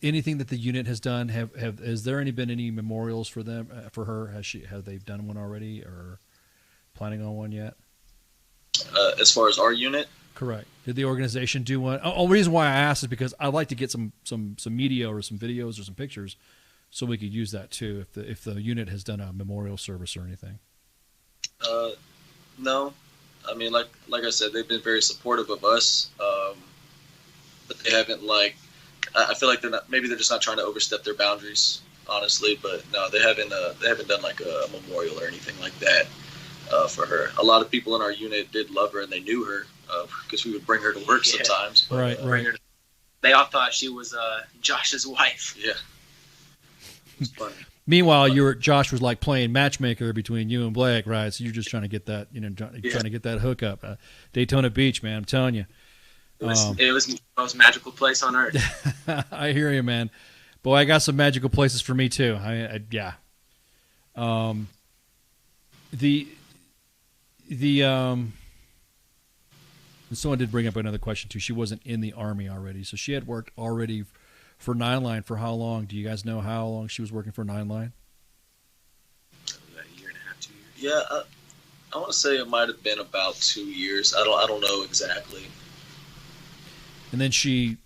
anything that the unit has done? Has there been any memorials for them, for her? Have they done one already or planning on one yet? As far as our unit? Correct. Did the organization do one? The reason why I asked is because I'd like to get some media or some videos or some pictures so we could use that too if the unit has done a memorial service or anything. No. I mean, like I said, they've been very supportive of us. But they haven't, I feel like they're just not trying to overstep their boundaries, honestly. But no, they haven't done like a memorial or anything like that for her. A lot of people in our unit did love her and they knew her because we would bring her to work sometimes. But, right. They all thought she was Josh's wife. Yeah. It's funny. Meanwhile, Josh was like playing matchmaker between you and Blake, right? So you're just trying to get that, trying to get that hookup. Daytona Beach, man, I'm telling you. It was the most magical place on earth. I hear you, man. Boy, I got some magical places for me too. Yeah. Someone did bring up another question too. She wasn't in the Army already, so she had worked already for 9 Line for how long? Do you guys know how long she was working for 9 Line? About a year and a half, 2 years. Yeah, I want to say it might have been about 2 years. I don't know exactly. And then she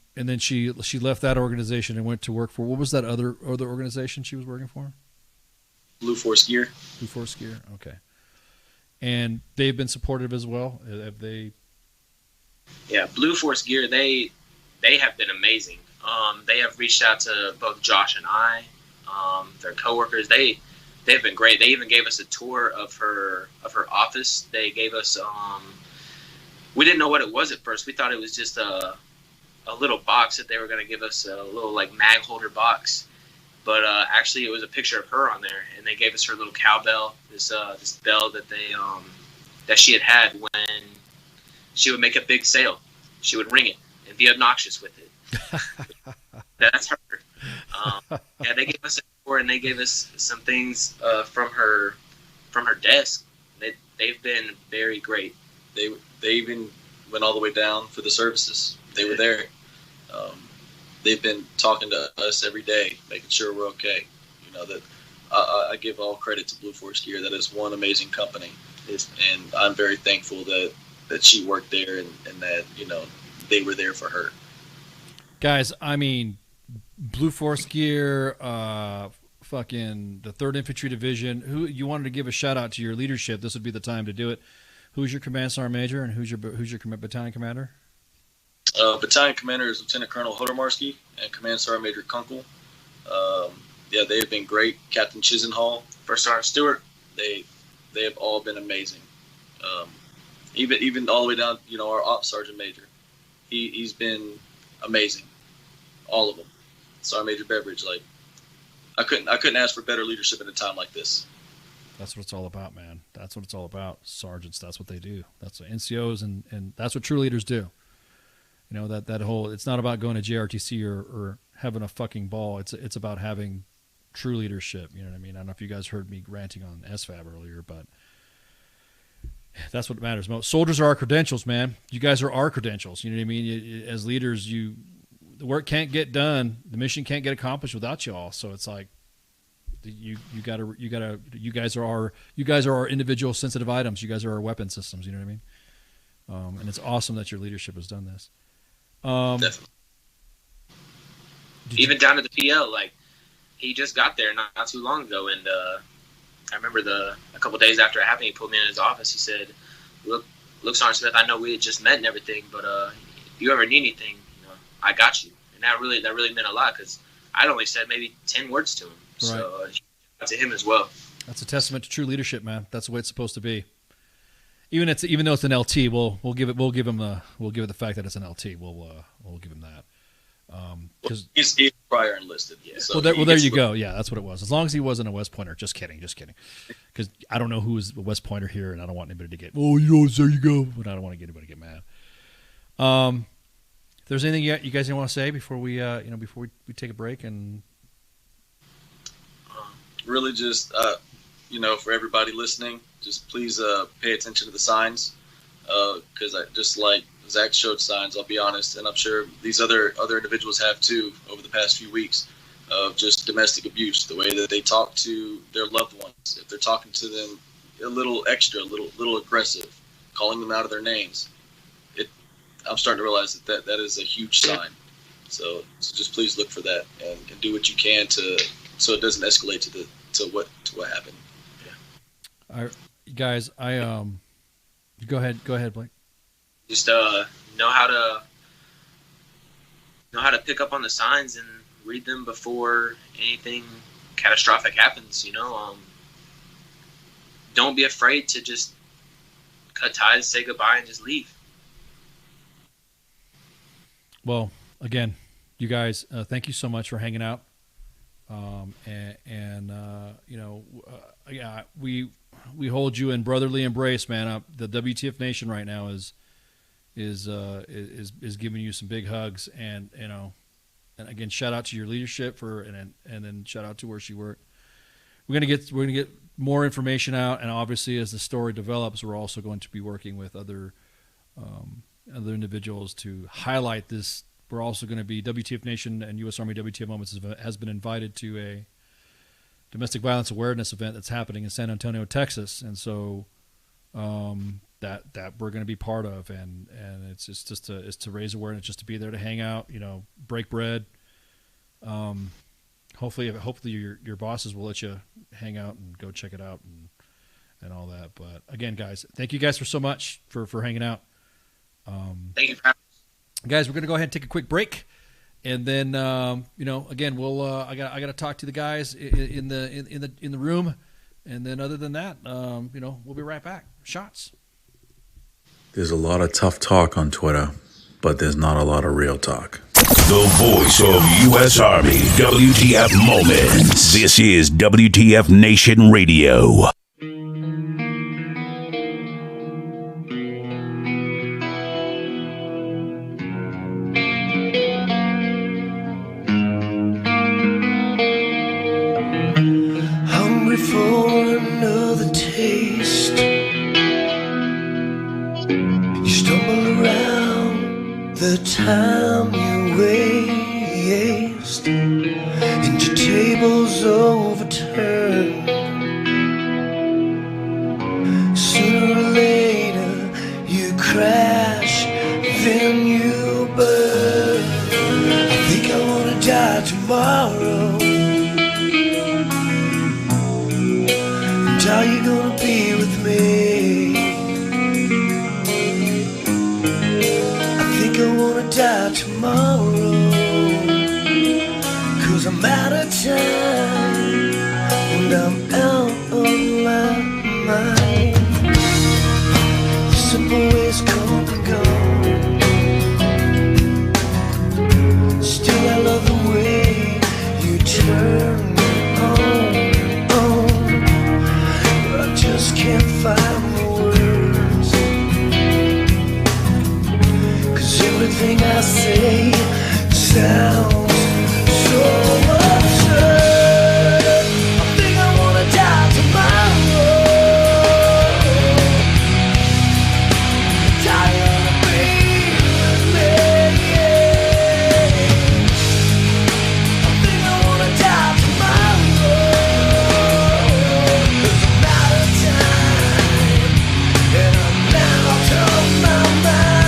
left that organization and went to work for, what was that other organization she was working for? Blue Force Gear. Blue Force Gear. Okay. And they've been supportive as well. Have they? Yeah, Blue Force Gear. They have been amazing. They have reached out to both Josh and I, their coworkers. They've been great. They even gave us a tour of her office. They gave us. We didn't know what it was at first. We thought it was just a little box that they were going to give us, a little like mag holder box. But actually, it was a picture of her on there, and they gave us her little cowbell, this bell that they that she had when she would make a big sale. she would ring it and be obnoxious with it. That's her. Yeah, they gave us a tour and they gave us some things from her desk. They've been very great. They even went all the way down for the services. They were there. They've been talking to us every day, making sure we're okay. You know, that I give all credit to Blue Force Gear. That is one amazing company, and I'm very thankful that she worked there and that, you know, they were there for her. Guys, I mean, Blue Force Gear, fucking the 3rd Infantry Division. Who you wanted to give a shout out to your leadership? This would be the time to do it. Who's your command sergeant major and who's your battalion commander? Battalion commander is Lieutenant Colonel Hodermarsky and Command Sergeant Major Kunkel. Yeah, they have been great. Captain Chisenhall, First Sergeant Stewart. They have all been amazing. Even all the way down, you know, our Ops Sergeant Major. He's been amazing. All of them. Sergeant Major Beveridge, like I couldn't ask for better leadership in a time like this. That's what it's all about, man. That's what it's all about. Sergeants, that's what they do. That's what NCOs and that's what true leaders do. You know, that whole, it's not about going to JRTC or having a fucking ball. It's about having true leadership. You know what I mean? I don't know if you guys heard me ranting on SFAB earlier, but that's what matters most. Soldiers are our credentials, man. You guys are our credentials. You know what I mean? As leaders, the work can't get done. The mission can't get accomplished without you all. So it's like, you guys are our individual sensitive items. You guys are our weapon systems. You know what I mean? And it's awesome that your leadership has done this. Definitely. Even down to the PL, like he just got there not too long ago, and I remember a couple days after it happened, he pulled me in his office. He said, "Look, Sergeant Smith, I know we had just met and everything, but if you ever need anything, you know, I got you." And that really meant a lot because I'd only said maybe 10 words to him. Right. So to him as well. That's a testament to true leadership, man. That's the way it's supposed to be. Even though it's an LT, we'll give it the fact that it's an LT. We'll give him that. Because he's prior enlisted. Yeah. So there you go. Yeah, that's what it was. As long as he wasn't a West Pointer. Just kidding. Because I don't know who is a West Pointer here, and I don't want anybody to get. Oh, there you go. But I don't want to get anybody to get mad. If there's anything you guys want to say before we take a break and. Really, just for everybody listening, just please pay attention to the signs, because just like Zach showed signs, I'll be honest, and I'm sure these other individuals have too over the past few weeks of just domestic abuse, the way that they talk to their loved ones, if they're talking to them a little extra, a little aggressive, calling them out of their names. I'm starting to realize that is a huge sign. So just please look for that and do what you can so it doesn't escalate to what happened. Yeah. All right, guys, go ahead, Blake. Just know how to pick up on the signs and read them before anything catastrophic happens. You know, don't be afraid to just cut ties, say goodbye, and just leave. Well, again, you guys, thank you so much for hanging out. We hold you in brotherly embrace, man. The WTF Nation right now is giving you some big hugs, and and again, shout out to your leadership and then shout out to where she worked. We're gonna get more information out, and obviously as the story develops, we're also going to be working with other individuals to highlight this. We're also going to be WTF Nation and U.S. Army WTF Moments has been invited to a domestic violence awareness event that's happening in San Antonio, Texas, and so that we're going to be part of, and it's just to raise awareness, just to be there to hang out, break bread. Hopefully your bosses will let you hang out and go check it out and all that. But again, guys, thank you guys so much for hanging out. Thank you for having us. Guys, we're going to go ahead and take a quick break, and then again, we'll I got to talk to the guys in the room, and then other than that, we'll be right back. Shots. There's a lot of tough talk on Twitter, but there's not a lot of real talk. The voice of U.S. Army WTF Moments. This is WTF Nation Radio. for another taste. You stumble around the time you waste, and your table's overturned. Sooner or later you crash, then you burn. I think I wanna die tomorrow. And are you gonna be with me? I think I wanna die tomorrow, 'cause I'm out of time and I'm out of my mind. The simple ways come and go. Still I love the way you turn me on. But I just can't find the words, 'cause everything I say sounds so absurd. I think I wanna die tomorrow. Tired of being with me. I think I wanna die tomorrow, 'cause I'm out of time and I'm out of my mind.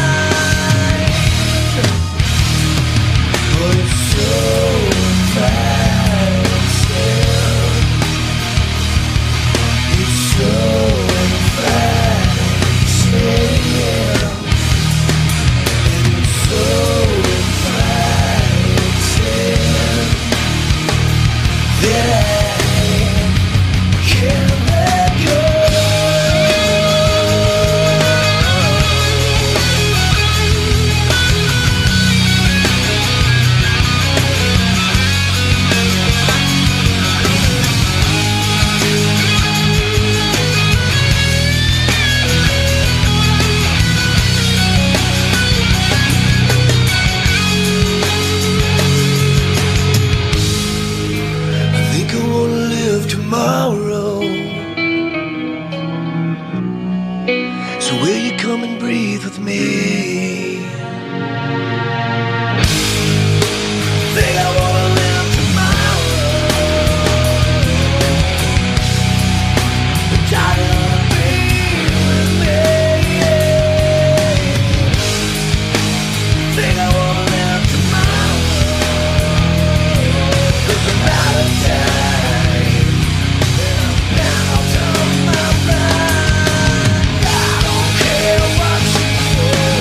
But it's so embarrassing. It's so embarrassing. And it's so embarrassing that I can't let go. I think I wanna live tomorrow. So will you come and breathe with me? Think I wanna live tomorrow. I'm tired of being with me. Think I wanna live tomorrow, 'cause I'm out of time and I'm out of my mind. I don't care what you say,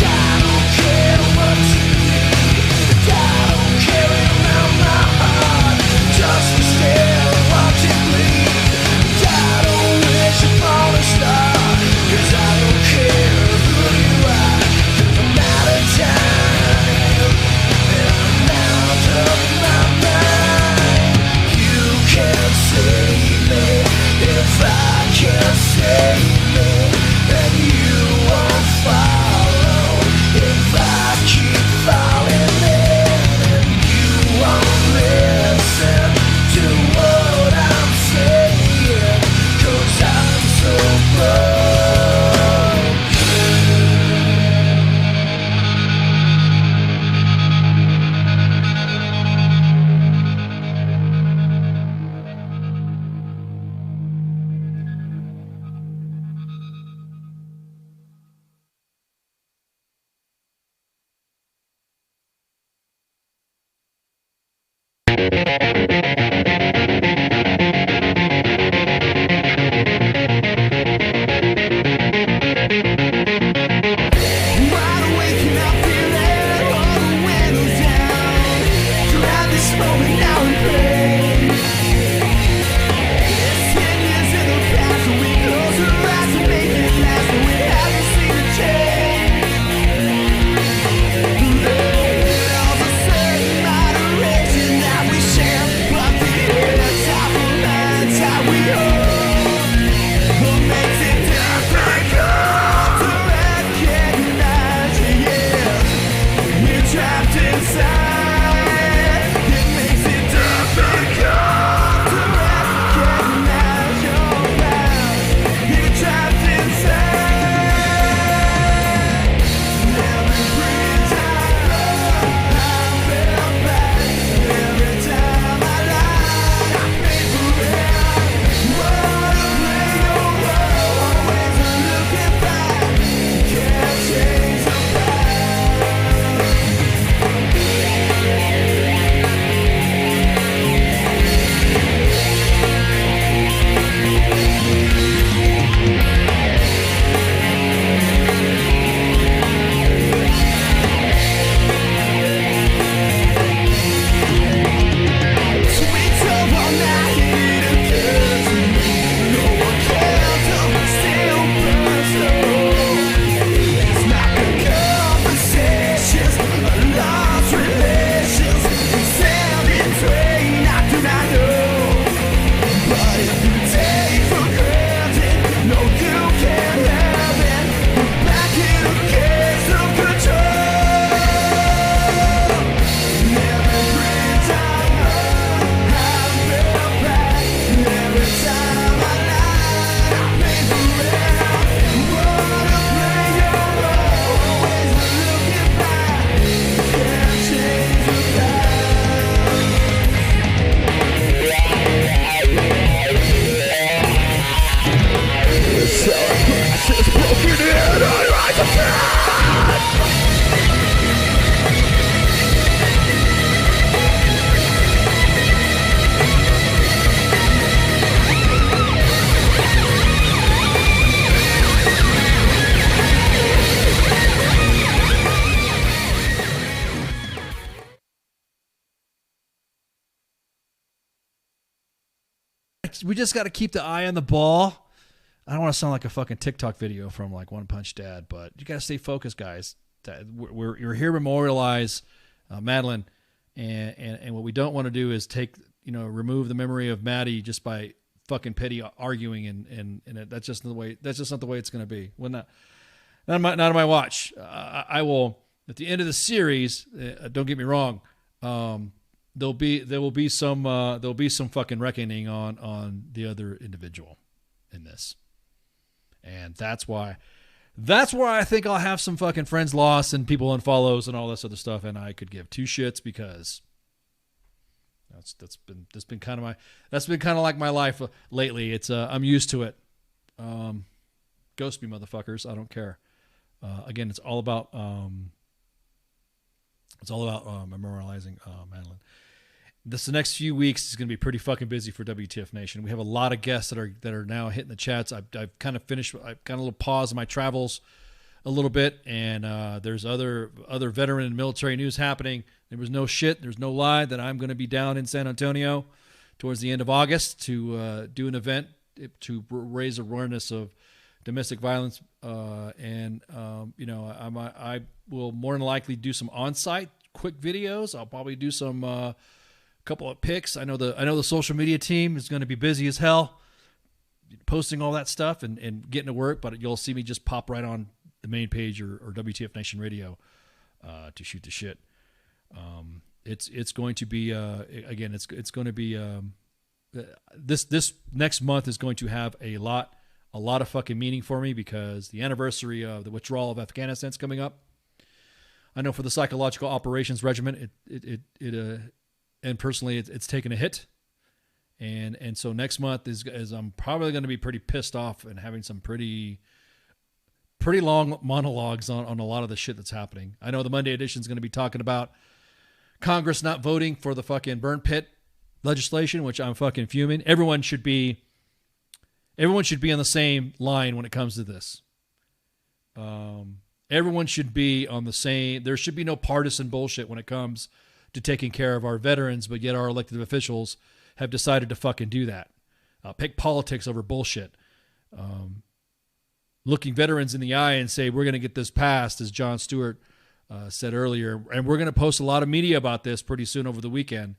I don't care what you need, I don't care around my heart, just to stare and watch it bleed. I don't wish upon a star, 'cause I don't care who you are, 'cause I'm out of time and I'm out of my mind. You can't save me if I can't save me, and you won't follow if I keep falling in, and you won't listen to what I'm saying, 'cause I'm so broken. But to keep the eye on the ball. I don't want to sound like a fucking TikTok video from like One Punch Dad, but you got to stay focused, guys. We're here to memorialize Madalyn, and what we don't want to do is remove the memory of Maddie just by fucking petty arguing, and that's just not the way it's going to be. Well, not on my watch. I will at the end of the series. Don't get me wrong. There will be some fucking reckoning on the other individual in this, and that's why I think I'll have some fucking friends lost and people unfollows and all this other stuff, and I could give two shits because that's been kind of like my life lately. It's I'm used to it. Ghost me, motherfuckers. I don't care. Again, it's all about memorializing Madalyn. The next few weeks is going to be pretty fucking busy for WTF Nation. We have a lot of guests that are now hitting the chats. I've kind of finished. I've got a little pause in my travels a little bit, and there's other veteran and military news happening. There was no shit. There's no lie that I'm going to be down in San Antonio towards the end of August to do an event to raise awareness of domestic violence, I will more than likely do some on-site quick videos. I'll probably do some couple of pics. I know the social media team is going to be busy as hell posting all that stuff and getting to work, but you'll see me just pop right on the main page or WTF Nation Radio to shoot the shit. It's going to be again. It's going to be this next month is going to have a lot of fucking meaning for me because the anniversary of the withdrawal of Afghanistan is coming up. I know for the Psychological Operations Regiment, and personally, it's taken a hit, and so next month is I'm probably going to be pretty pissed off and having some pretty long monologues on a lot of the shit that's happening. I know the Monday edition is going to be talking about Congress not voting for the fucking burn pit legislation, which I'm fucking fuming. Everyone should be on the same line when it comes to this. Everyone should be on the same. There should be no partisan bullshit when it comes to taking care of our veterans, but yet our elected officials have decided to fucking do that. Pick politics over bullshit. Looking veterans in the eye and say, we're going to get this passed, as Jon Stewart said earlier, and we're going to post a lot of media about this pretty soon over the weekend.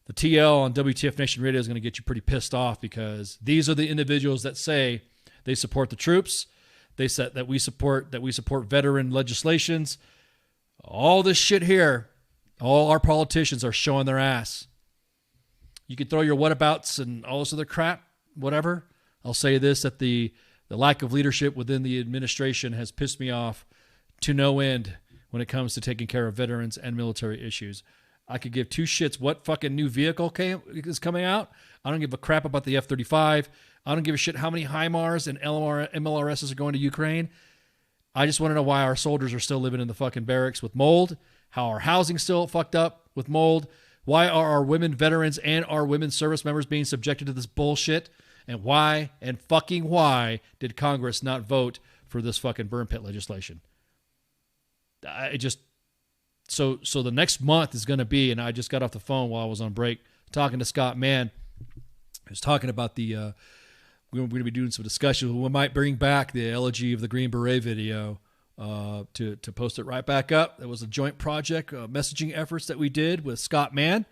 The TL on WTF Nation Radio is going to get you pretty pissed off because these are the individuals that say they support the troops. They said that we support veteran legislations. All this shit here, all our politicians are showing their ass. You can throw your whatabouts and all this other crap, whatever. I'll say this, that the lack of leadership within the administration has pissed me off to no end when it comes to taking care of veterans and military issues. I could give two shits what fucking new vehicle is coming out. I don't give a crap about the F-35. I don't give a shit how many HIMARS and MLRSs are going to Ukraine. I just want to know why our soldiers are still living in the fucking barracks with mold, how our housing's still fucked up with mold, why are our women veterans and our women service members being subjected to this bullshit, and why did Congress not vote for this fucking burn pit legislation? So the next month is going to be, and I just got off the phone while I was on break talking to Scott Mann, who's talking about we're going to be doing some discussion. We might bring back the Elegy of the Green Beret video to post it right back up. That was a joint project, messaging efforts that we did with Scott Mann.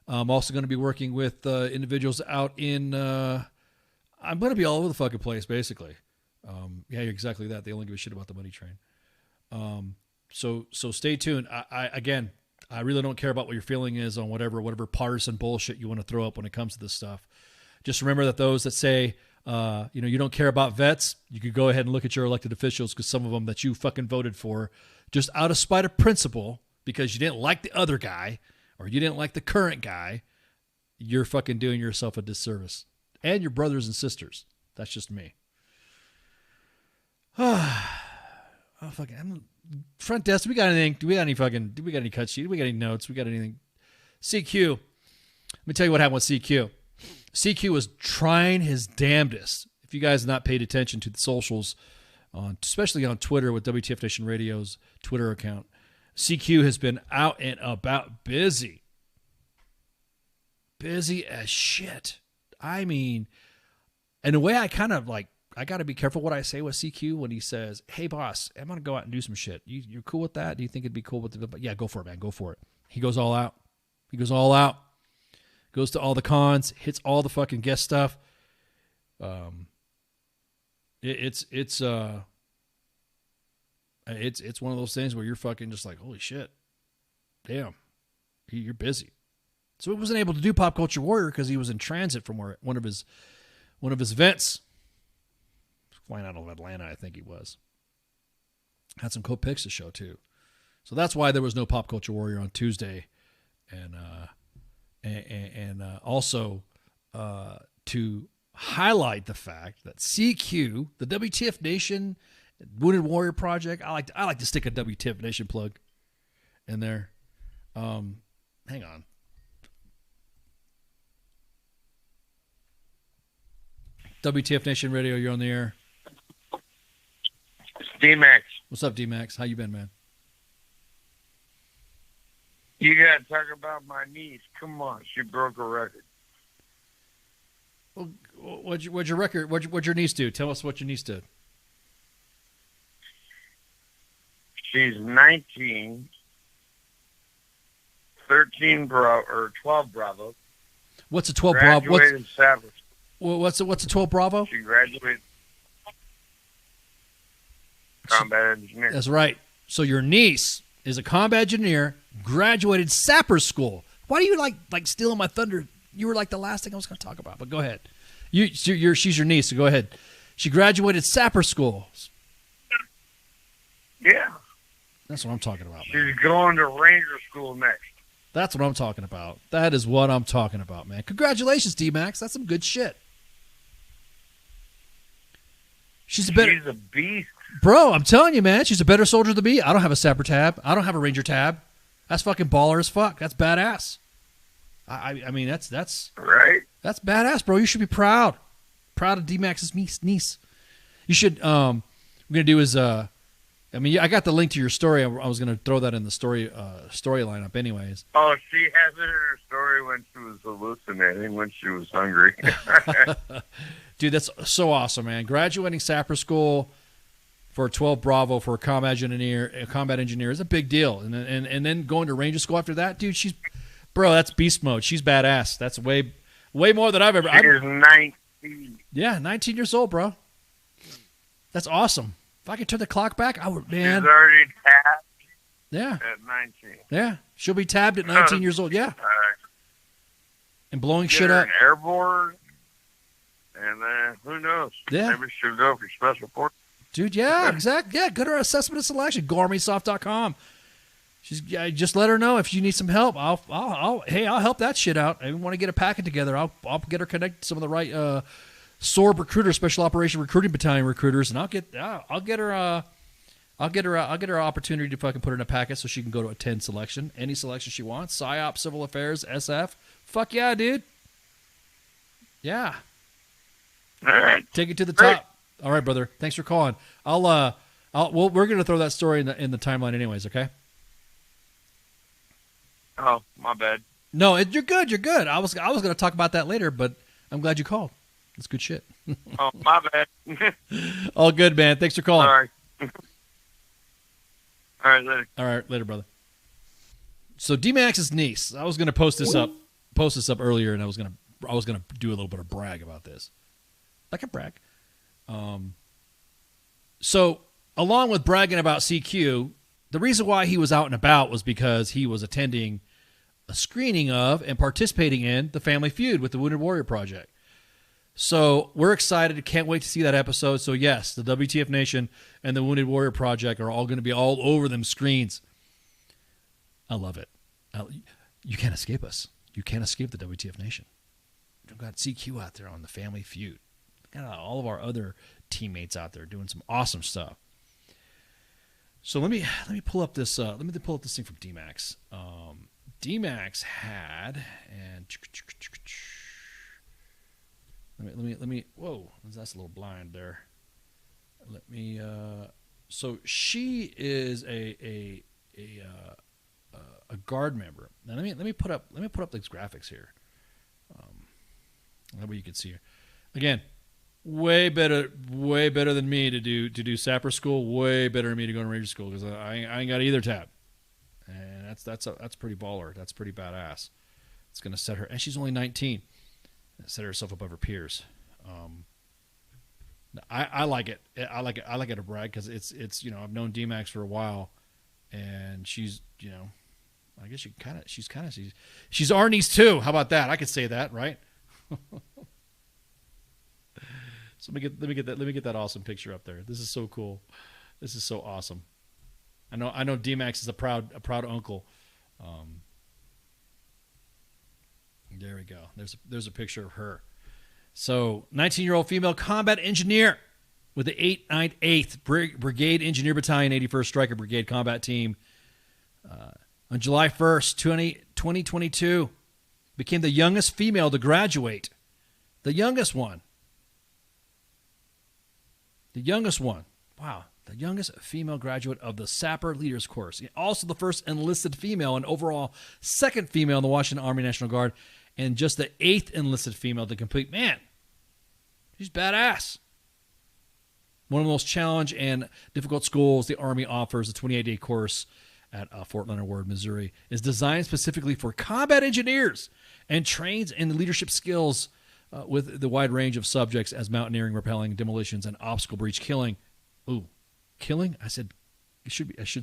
I'm also going to be working with individuals out in, I'm going to be all over the fucking place, basically. Yeah, exactly that. They only give a shit about the money train. So stay tuned. I really don't care about what your feeling is on whatever partisan bullshit you want to throw up when it comes to this stuff. Just remember that those that say, you don't care about vets, you could go ahead and look at your elected officials, because some of them that you fucking voted for just out of spite of principle, because you didn't like the other guy or you didn't like the current guy, you're fucking doing yourself a disservice. And your brothers and sisters. That's just me. Front desk, do we got anything? Do we got any cut sheet? Do we got any notes? We got anything? CQ. Let me tell you what happened with CQ. CQ was trying his damnedest. If you guys have not paid attention to the socials, especially on Twitter with WTF Nation Radio's Twitter account, CQ has been out and about busy. Busy as shit. I mean, in a way, I kind of like, I got to be careful what I say with CQ when he says, hey, boss, I'm going to go out and do some shit. You're cool with that? Do you think it'd be cool with the, yeah, go for it, man. Go for it. He goes all out. He goes all out. Goes to all the cons, hits all the fucking guest stuff. It's one of those things where you're fucking just like, holy shit. Damn. You're busy. So he wasn't able to do Pop Culture Warrior because he was in transit from where one of his events. Flying out of Atlanta, I think he was. Had some cool pics to show too. So that's why there was no Pop Culture Warrior on Tuesday. And also to highlight the fact that CQ, the WTF Nation Wounded Warrior Project, I like to stick a WTF Nation plug in there. Hang on. WTF Nation Radio, you're on the air. It's D-Max. What's up, D-Max? How you been, man? You got to talk about my niece. Come on, she broke a record. Well, what'd your record? What'd your niece do? Tell us what your niece did. She's 19, 13 Bravo or 12 Bravo. What's a 12 Bravo? Graduated Savage. What's a 12 Bravo? She graduated combat engineer. That's right. So your niece is a combat engineer, graduated sapper school. Why do you like stealing my thunder? You were like the last thing I was going to talk about, but go ahead. She's your niece, so go ahead. She graduated sapper school. Yeah. That's what I'm talking about, man. She's going to Ranger School next. That's what I'm talking about. That is what I'm talking about, man. Congratulations, D-Max. That's some good shit. She's a beast. Bro, I'm telling you, man. She's a better soldier than me. I don't have a sapper tab. I don't have a Ranger tab. That's fucking baller as fuck. That's badass. I mean, that's right. That's badass, bro. You should be proud. Proud of D-Max's niece. You should, what we're going to do is, I got the link to your story. I was going to throw that in the story lineup anyways. Oh, she has it in her story when she was hallucinating, when she was hungry. Dude, that's so awesome, man. Graduating sapper school for a 12 Bravo for a combat engineer is a big deal. And then going to Ranger school after that, dude, that's beast mode. She's badass. That's way more than I've ever. She's 19. Yeah, 19 years old, bro. That's awesome. If I could turn the clock back, I would, man. She's already tapped. Yeah. At 19. Yeah, she'll be tabbed at 19 years old. Yeah. And blowing shit up. Airborne. And who knows? Yeah. Maybe she'll go for special forces. Dude, yeah, exactly. Yeah, go to our assessment and selection, GoArmySoft.com. Just let her know if you need some help. I'll help that shit out. I want to get a packet together. I'll get her connected to some of the right SORB recruiters, Special Operation Recruiting Battalion recruiters, and I'll get her opportunity to fucking put her in a packet so she can go to attend selection, any selection she wants. PSYOP, Civil Affairs, SF. Fuck yeah, dude. Yeah. All right. Take it to the top. All right, brother. Thanks for calling. We're going to throw that story in the timeline anyways, okay? Oh, my bad. No, you're good. You're good. I was going to talk about that later, but I'm glad you called. That's good shit. Oh, my bad. All good, man. Thanks for calling. All right. All right, later. All right, later, brother. So D-Max's niece. I was going to post this up earlier, and I was going to do a little bit of brag about this. Like a brag. So along with bragging about CQ, the reason why he was out and about was because he was attending a screening of and participating in the Family Feud with the Wounded Warrior Project. So we're excited. Can't wait to see that episode. So yes, the WTF Nation and the Wounded Warrior Project are all going to be all over them screens. I love it. You can't escape us. You can't escape the WTF Nation. We've got CQ out there on the Family Feud. We've got all of our other teammates out there doing some awesome stuff. So let me pull up this. Let me pull up this thing from D-Max. D-Max had and let me. Whoa, that's a little blind there. Let me. So she is a guard member. Now let me put up these graphics here. That way you can see her. Again, way better than me to do sapper school. Way better than me to go to Ranger school because I ain't got either tab. And that's pretty baller. That's pretty badass. It's gonna set her, and she's only 19. Set herself above her peers. I like it. I like it to brag because it's I've known D-Max for a while, and she's I guess she's Arnie's too. How about that? I could say that, right? So let me get that awesome picture up there. This is so cool. This is so awesome. I know D-Max is a proud uncle. There we go. There's a picture of her. So 19-year-old female combat engineer with the 898th Brigade Engineer Battalion, 81st Stryker Brigade Combat Team. On July 1st, 2022, became the youngest female to graduate. The youngest one. Wow. The youngest female graduate of the Sapper Leaders Course. Also the first enlisted female and overall second female in the Washington Army National Guard, and just the 8th enlisted female to complete. Man, she's badass. One of the most challenging and difficult schools the Army offers, the 28-day course at Fort Leonard Wood, Missouri, is designed specifically for combat engineers and trains in leadership skills with the wide range of subjects as mountaineering, rappelling, demolitions, and obstacle breach killing. Ooh, killing? I should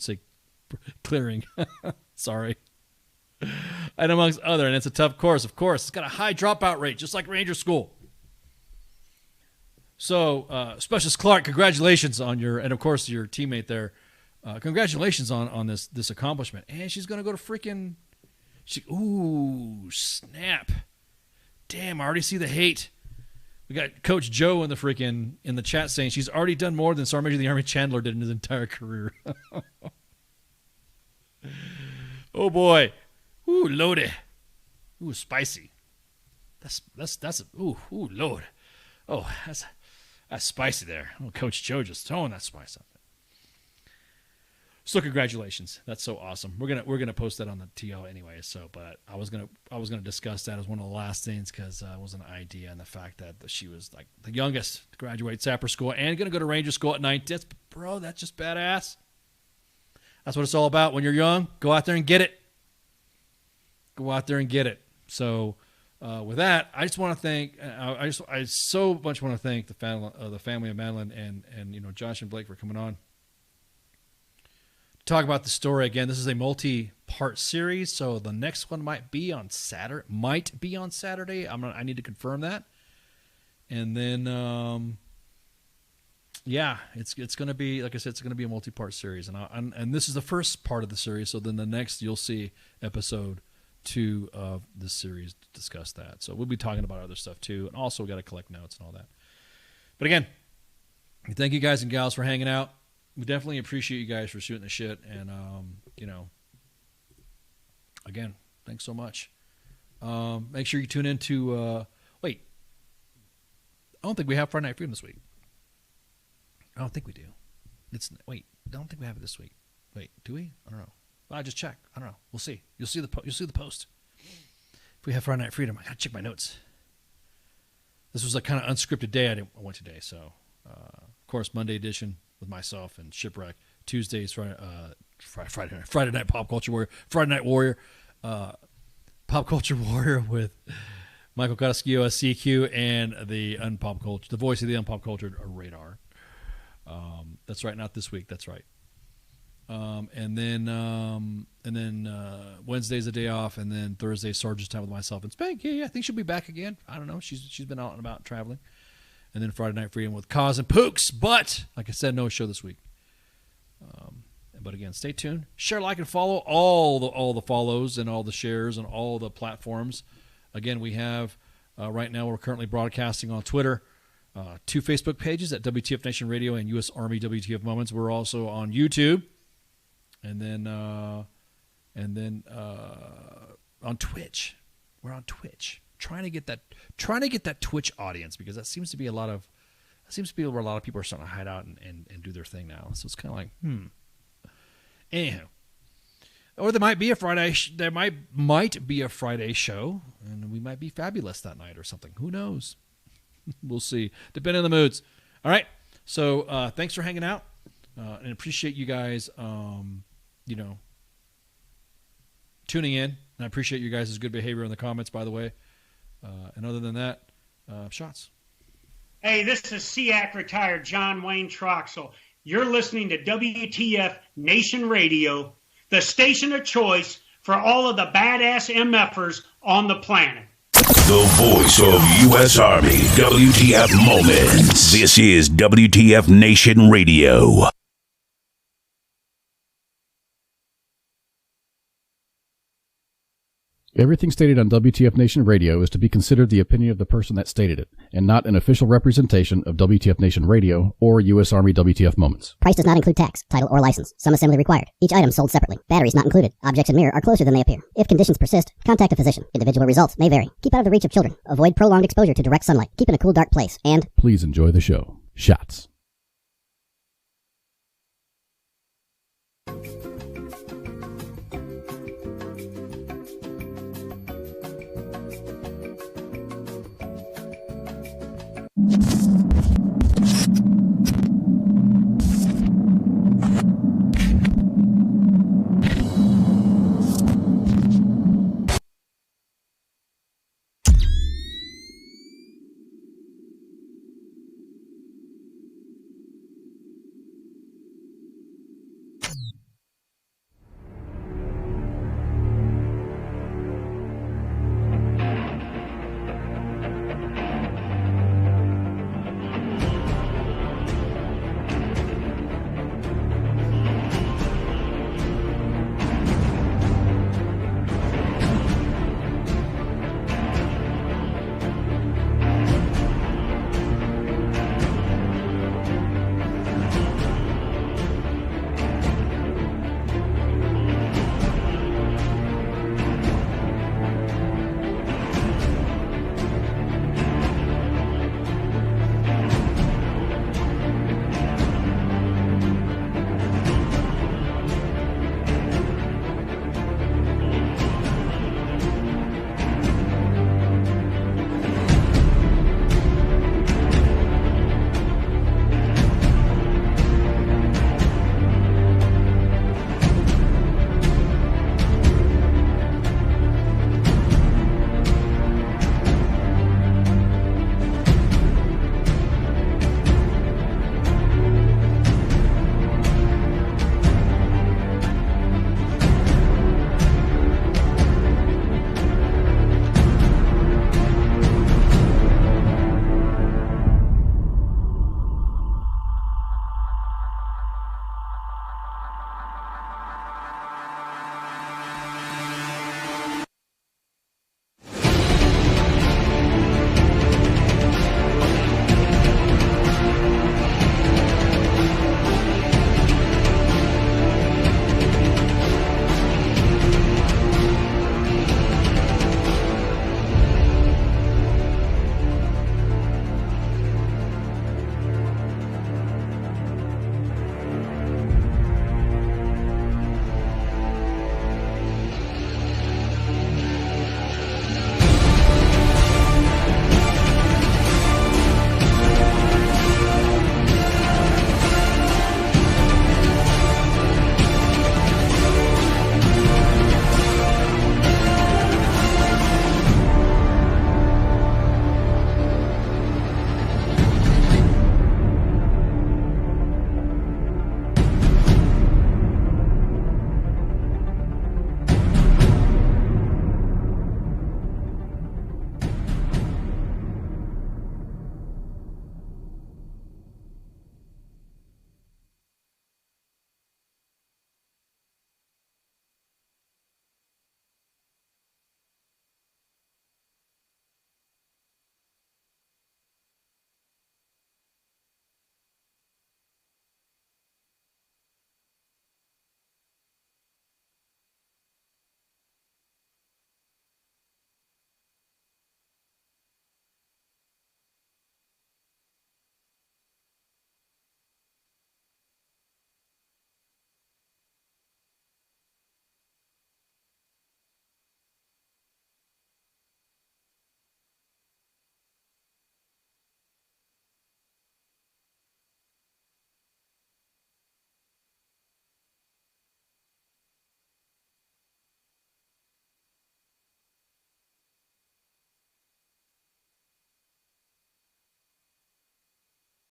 say clearing. Sorry. And amongst other, and it's a tough course, of course. It's got a high dropout rate, just like Ranger School. So, Specialist Clark, congratulations on and of course your teammate there. Congratulations on this accomplishment. And she's gonna go to freaking. Ooh, snap! Damn, I already see the hate. We got Coach Joe in the chat saying she's already done more than Sergeant Major of the Army Chandler did in his entire career. Oh boy. Ooh, loaded. Ooh, spicy. That's ooh, Lord. Oh, that's spicy there. Oh, Coach Joe just throwing that spice up. So congratulations. That's so awesome. We're gonna post that on the TO anyway. So, but I was gonna discuss that as one of the last things because it was an idea and the fact that she was like the youngest to graduate Sapper School and gonna go to Ranger School at 19. That's just badass. That's what it's all about. When you're young, go out there and get it. Go out there and get it. So, with that, I just want to thank. I so much want to thank the family of Madalyn and Josh and Blake for coming on. Talk about the story again. This is a multi-part series, so the next one might be on Saturday. I need to confirm that. And then, it's going to be, like I said, it's going to be a multi-part series, and this is the first part of the series. So then the next, you'll see episode 2 of this series to discuss that. So we'll be talking about other stuff too, and also we got to collect notes and all that. But again, thank you guys and gals for hanging out. We definitely appreciate you guys for shooting the shit, and again, thanks so much. Make sure you tune into. Wait, I don't think we have Friday Night Freedom this week. I don't think we do. I don't think we have it this week. Wait, do we? I don't know. Well, I just check. I don't know. We'll see. You'll see the post. If we have Friday Night Freedom, I gotta check my notes. This was a kind of unscripted day I went today, so of course Monday edition with myself and Shipwreck. Tuesdays, Friday Night Pop Culture Warrior. Friday Night Warrior. Pop Culture Warrior with Michael Cotascio as CQ and the voice of the Unpop Cultured Radar. That's right, not this week. That's right. And then Wednesday's a day off, and then Thursday Sergeant's Time with myself and Spanky. I think she'll be back again. I don't know. She's been out and about traveling. And then Friday Night Freedom with Cause and Pooks. But like I said, no show this week. But again, stay tuned. Share, like, and follow all the follows and all the shares and all the platforms. Again, we have right now we're currently broadcasting on Twitter, 2 Facebook pages at WTF Nation Radio and U.S. Army WTF Moments. We're also on YouTube. And then on Twitch. We're on Twitch. Trying to get that Twitch audience, because that seems to be where a lot of people are starting to hide out and do their thing now. So it's kind of like, Anyhow. Or there might be a Friday. There might be a Friday show, and we might be fabulous that night or something. Who knows? We'll see. Depending on the moods. All right. So thanks for hanging out, and appreciate you guys, tuning in. And I appreciate you guys' good behavior in the comments, by the way. And other than that, shots. Hey, this is SEAC retired John Wayne Troxel. You're listening to WTF Nation Radio, the station of choice for all of the badass MFers on the planet. The voice of U.S. Army, WTF Moments. This is WTF Nation Radio. Everything stated on WTF Nation Radio is to be considered the opinion of the person that stated it, and not an official representation of WTF Nation Radio or U.S. Army WTF Moments. Price does not include tax, title, or license. Some assembly required. Each item sold separately. Batteries not included. Objects in mirror are closer than they appear. If conditions persist, contact a physician. Individual results may vary. Keep out of the reach of children. Avoid prolonged exposure to direct sunlight. Keep in a cool, dark place. And please enjoy the show. Shots.